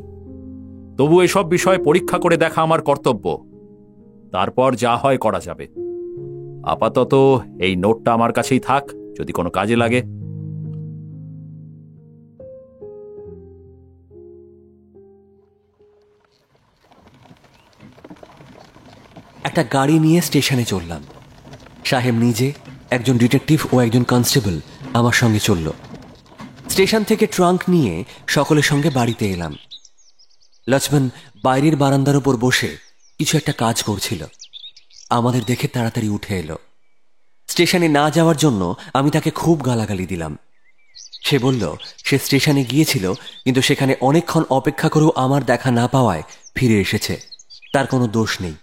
K: তবু এসব বিষয় পরীক্ষা করে দেখা আমার কর্তব্য। তারপর যা হয় করা যাবে। আপাতত এই নোটটা আমার কাছেই থাক, যদি কোনো কাজে লাগে।
B: একটা গাড়ি নিয়ে স্টেশনে চললাম। সাহেব নিজে, একজন ডিটেকটিভ ও একজন কনস্টেবল আমার সঙ্গে চলল। স্টেশন থেকে ট্রাঙ্ক নিয়ে সকলের সঙ্গে বাড়িতে এলাম। লক্ষ্মণ বাইরের বারান্দার উপর বসে কিছু একটা কাজ করছিল। আমাদের দেখে তাড়াতাড়ি উঠে এলো। স্টেশনে না যাওয়ার জন্য আমি তাকে খুব গালাগালি দিলাম। সে বলল সে স্টেশনে গিয়েছিল, কিন্তু সেখানে অনেকক্ষণ অপেক্ষা করেও আমার দেখা না পাওয়ায় ফিরে এসেছে, তার কোনো দোষ নেই।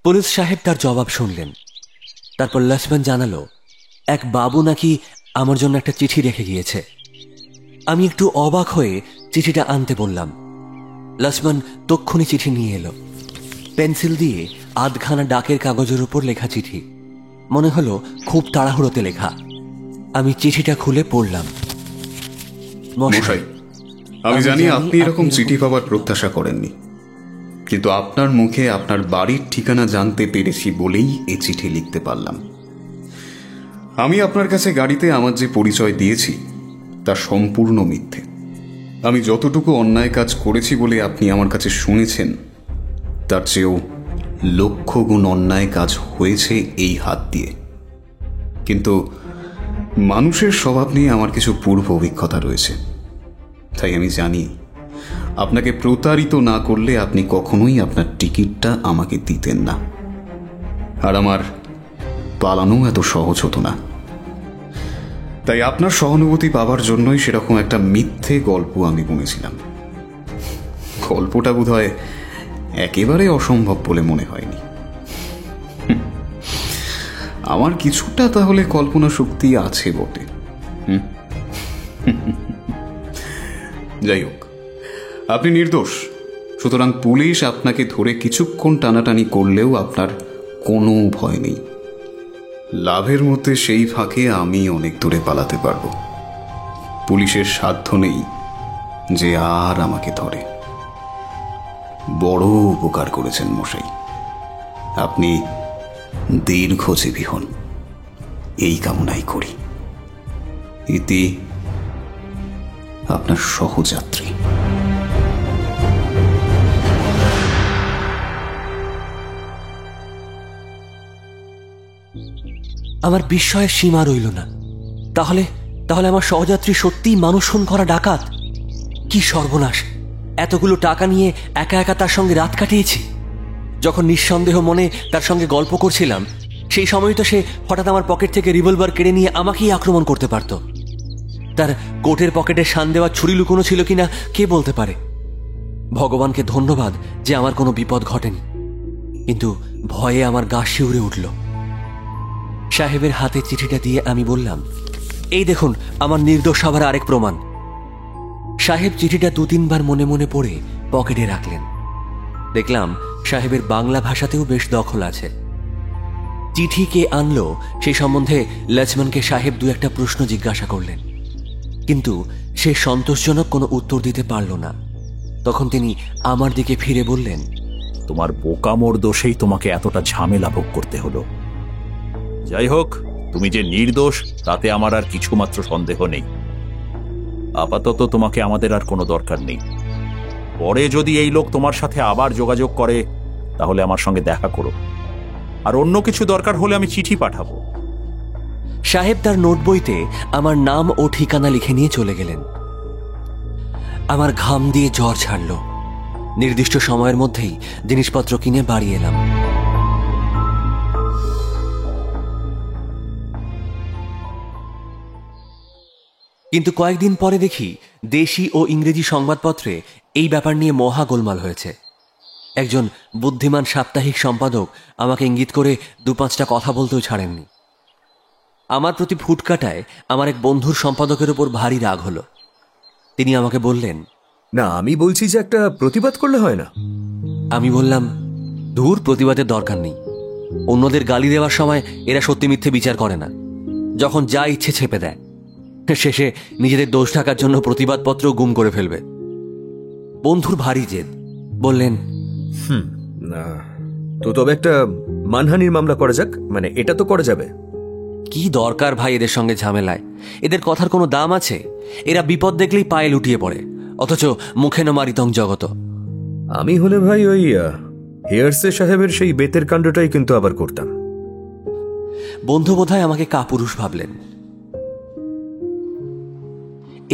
B: পুলিশ সাহেব তার জবাব শুনলেন। তারপর লক্ষ্মণ জানালো এক বাবু নাকি আমার জন্য একটা চিঠি রেখে গিয়েছে। আমি একটু অবাক হয়ে চিঠিটা আনতে বললাম। লক্ষ্মণ তক্ষুনি চিঠি নিয়ে এলো। পেন্সিল দিয়ে আধখানা ডাকের কাগজের উপর লেখা চিঠি, মনে হলো খুব তাড়াহুড়োতে লেখা। আমি চিঠিটা খুলে পড়লাম।
H: মশাই, আমি জানি আপনি এরকম চিঠি পাওয়ার প্রত্যাশা করেননি, কিন্তু আপনার মুখে আপনার বাড়ির ঠিকানা জানতে পেরেছি বলেই এই চিঠি লিখতে পারলাম। আমি আপনার কাছে গাড়িতে আমার যে পরিচয় দিয়েছি তা সম্পূর্ণ মিথ্যে। আমি যতটুকু অন্যায় কাজ করেছি বলে আপনি আমার কাছে শুনেছেন তার চেয়েও লক্ষ গুণ অন্যায় কাজ হয়েছে এই হাত দিয়ে। কিন্তু মানুষের স্বভাব নিয়ে আমার কিছু পূর্ব অভিজ্ঞতা রয়েছে, তাই আমি জানি আপনাকে প্রতারিত না করলে আপনি কখনোই আপনার টিকিটটা আমাকে দিতেন না, আর আমার পালানো এত সহজ হতো না। তাই আপনার সহানুভূতি পাবার জন্যই সেরকম একটা মিথ্যে গল্প আমি বুনেছিলাম। গল্পটা বোধহয় একেবারে অসম্ভব বলে মনে হয়নি। আমার কিছুটা তাহলে কল্পনা শক্তি আছে বটে। যাই হোক, আপনি নির্দোষ, সুতরাং পুলিশ আপনাকে ধরে কিছুক্ষণ টানাটানি করলেও আপনার কোনো ভয় নেই। লাভের মধ্যে সেই ফাঁকে আমি অনেক দূরে পালাতে পারবো। পুলিশের সাধ্য নেই যে আর আমাকে ধরে। বড় উপকার করেছেন মশাই, আপনি দীর্ঘজীবী হন এই কামনাই করি। ইতি আপনার সহযাত্রী।
B: আমার বিস্ময়ের সীমা রইল না। তাহলে তাহলে আমার সহযাত্রী সত্যিই মানুষ খুন করা ডাকাত? কি সর্বনাশ! এতগুলো টাকা নিয়ে একা একা তার সঙ্গে রাত কাটিয়েছি। যখন নিঃসন্দেহ মনে তার সঙ্গে গল্প করছিলাম সেই সময় তো সে হঠাৎ আমার পকেট থেকে রিভলভার কেড়ে নিয়ে আমাকেই আক্রমণ করতে পারত। তার কোটের পকেটে শান দেওয়া ছুরি লুকোনো ছিল কিনা কে বলতে পারে। ভগবানকে ধন্যবাদ যে আমার কোনো বিপদ ঘটেনি, কিন্তু ভয়ে আমার গা শিউরে উঠল। সাহেবের হাতে চিঠিটা দিয়ে আমি বললাম, এই দেখুন আমার নির্দোষ হবার আরেক প্রমাণ। সাহেব চিঠিটা 2-3 বার মনে মনে পড়ে পকেটে রাখলেন। দেখলাম সাহেবের বাংলা ভাষাতেও বেশ দখল আছে। চিঠি কে আনলো সেই সম্বন্ধে লক্ষ্মণকে সাহেব 2-একটা প্রশ্ন জিজ্ঞাসা করলেন, কিন্তু সে সন্তোষজনক কোনো উত্তর দিতে পারল না। তখন তিনি আমার দিকে ফিরে বললেন,
K: তোমার বোকামোর দোষেই তোমাকে এতটা ঝামেলা ভোগ করতে হলো। যাই হোক, তুমি যে নির্দোষ তাতে আমার আর কিছুমাত্র সন্দেহ নেই। আপাতত তোমাকে আমাদের আর কোনো দরকার নেই। পরে যদি এই লোক তোমার সাথে আবার যোগাযোগ করে তাহলে আমার সঙ্গে দেখা করো, আর অন্য কিছু দরকার হলে আমি চিঠি পাঠাবো।
B: সাহেব তার নোট বইতে আমার নাম ও ঠিকানা লিখে নিয়ে চলে গেলেন। আমার ঘাম দিয়ে জ্বর ছাড়ল। নির্দিষ্ট সময়ের মধ্যেই জিনিসপত্র কিনে বাড়ি এলাম। কিন্তু কয়েকদিন পরে দেখি দেশি ও ইংরেজি সংবাদপত্রে এই ব্যাপার নিয়ে মহা গোলমাল হয়েছে। একজন বুদ্ধিমান সাপ্তাহিক সম্পাদক আমাকে ইঙ্গিত করে 2-5টা কথা বলতেও ছাড়েননি। আমার প্রতি ফুটকাটায় আমার এক বন্ধুর সম্পাদকের উপর ভারী রাগ হলো। তিনি আমাকে বললেন,
L: না, আমি বলছি যে একটা প্রতিবাদ করলে হয় না?
B: আমি বললাম, ধুর, প্রতিবাদের দরকার নেই। অন্যদের গালি দেওয়ার সময় এরা সত্যি মিথ্যে বিচার করে না, যখন যা ইচ্ছে ছেপে দেয়। শেষে নিজেদের দোষ ঢাকার জন্য প্রতিবাদপত্র গুম করে ফেলবে। বন্ধুর ভারী জেদ। বললেন,
L: না তো তবে একটা মানহানির মামলা করা যাক, মানে এটা তো করা যাবে।
B: কি দরকার ভাই এদের সঙ্গে ঝামেলায়? এদের কথার কোনো দাম আছে? এরা বিপদ দেখলেই পায়ে লুটিয়ে পড়ে, অথচ মুখে ন মারিতং জগত।
L: আমি হলে ভাই ওই হেয়ারসে সাহেবের সেই বেতের কাণ্ডটাই কিন্তু আবার করতাম।
B: বন্ধু বোধহয় আমাকে কাপুরুষ ভাবলেন।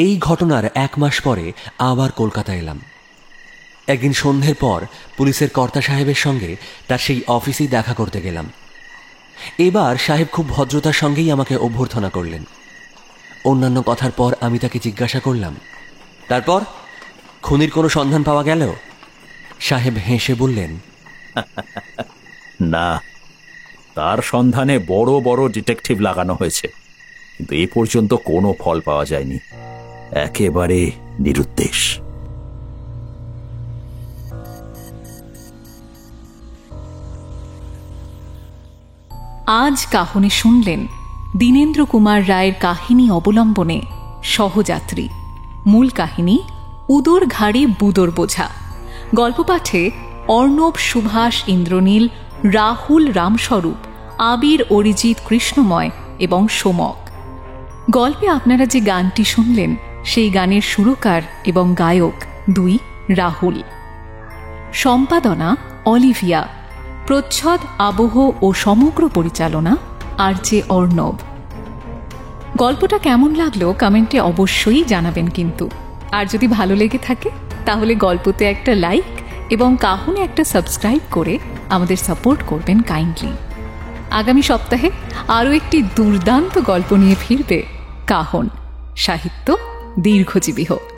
B: এই ঘটনার 1 মাস পরে আবার কলকাতা এলাম। একদিন সন্ধ্যের পর পুলিশের কর্তা সাহেবের সঙ্গে তার সেই অফিসেই দেখা করতে গেলাম। এবার সাহেব খুব ভদ্রতার সঙ্গেই আমাকে অভ্যর্থনা করলেন। অন্যান্য কথার পর আমি তাকে জিজ্ঞাসা করলাম, তারপর খুনির কোনো সন্ধান পাওয়া গেল? সাহেব হেসে বললেন,
K: না, তার সন্ধানে বড় বড় ডিটেকটিভ লাগানো হয়েছে, কিন্তু এ পর্যন্ত কোনো ফল পাওয়া যায়নি। একেবারে নিরুদ্দেশ।
A: আজ কাহনে শুনলেন দীনেন্দ্র কুমার রায়ের কাহিনী অবলম্বনে সহযাত্রী। মূল কাহিনী উদর ঘাড়ে বুদর বোঝা। গল্প পাঠে অর্ণব, সুভাষ, ইন্দ্রনীল, রাহুল, রামস্বরূপ, আবির, অরিজিৎ, কৃষ্ণময় এবং সোমক। গল্পে আপনারা যে গানটি শুনলেন সেই গানের সুরকার এবং গায়ক 2 রাহুল। সম্পাদনা অলিভিয়া। প্রচ্ছদ, আবহ ও সমগ্র পরিচালনা RJ অর্ণব। গল্পটা কেমন লাগলো কমেন্টে অবশ্যই জানাবেন কিন্তু। আর যদি ভালো লেগে থাকে তাহলে গল্পতে একটা লাইক এবং কাহনে একটা সাবস্ক্রাইব করে আমাদের সাপোর্ট করবেন কাইন্ডলি। আগামী সপ্তাহে আরও একটি দুর্দান্ত গল্প নিয়ে ফিরবে কাহন। সাহিত্য দীর্ঘজীবী হোক।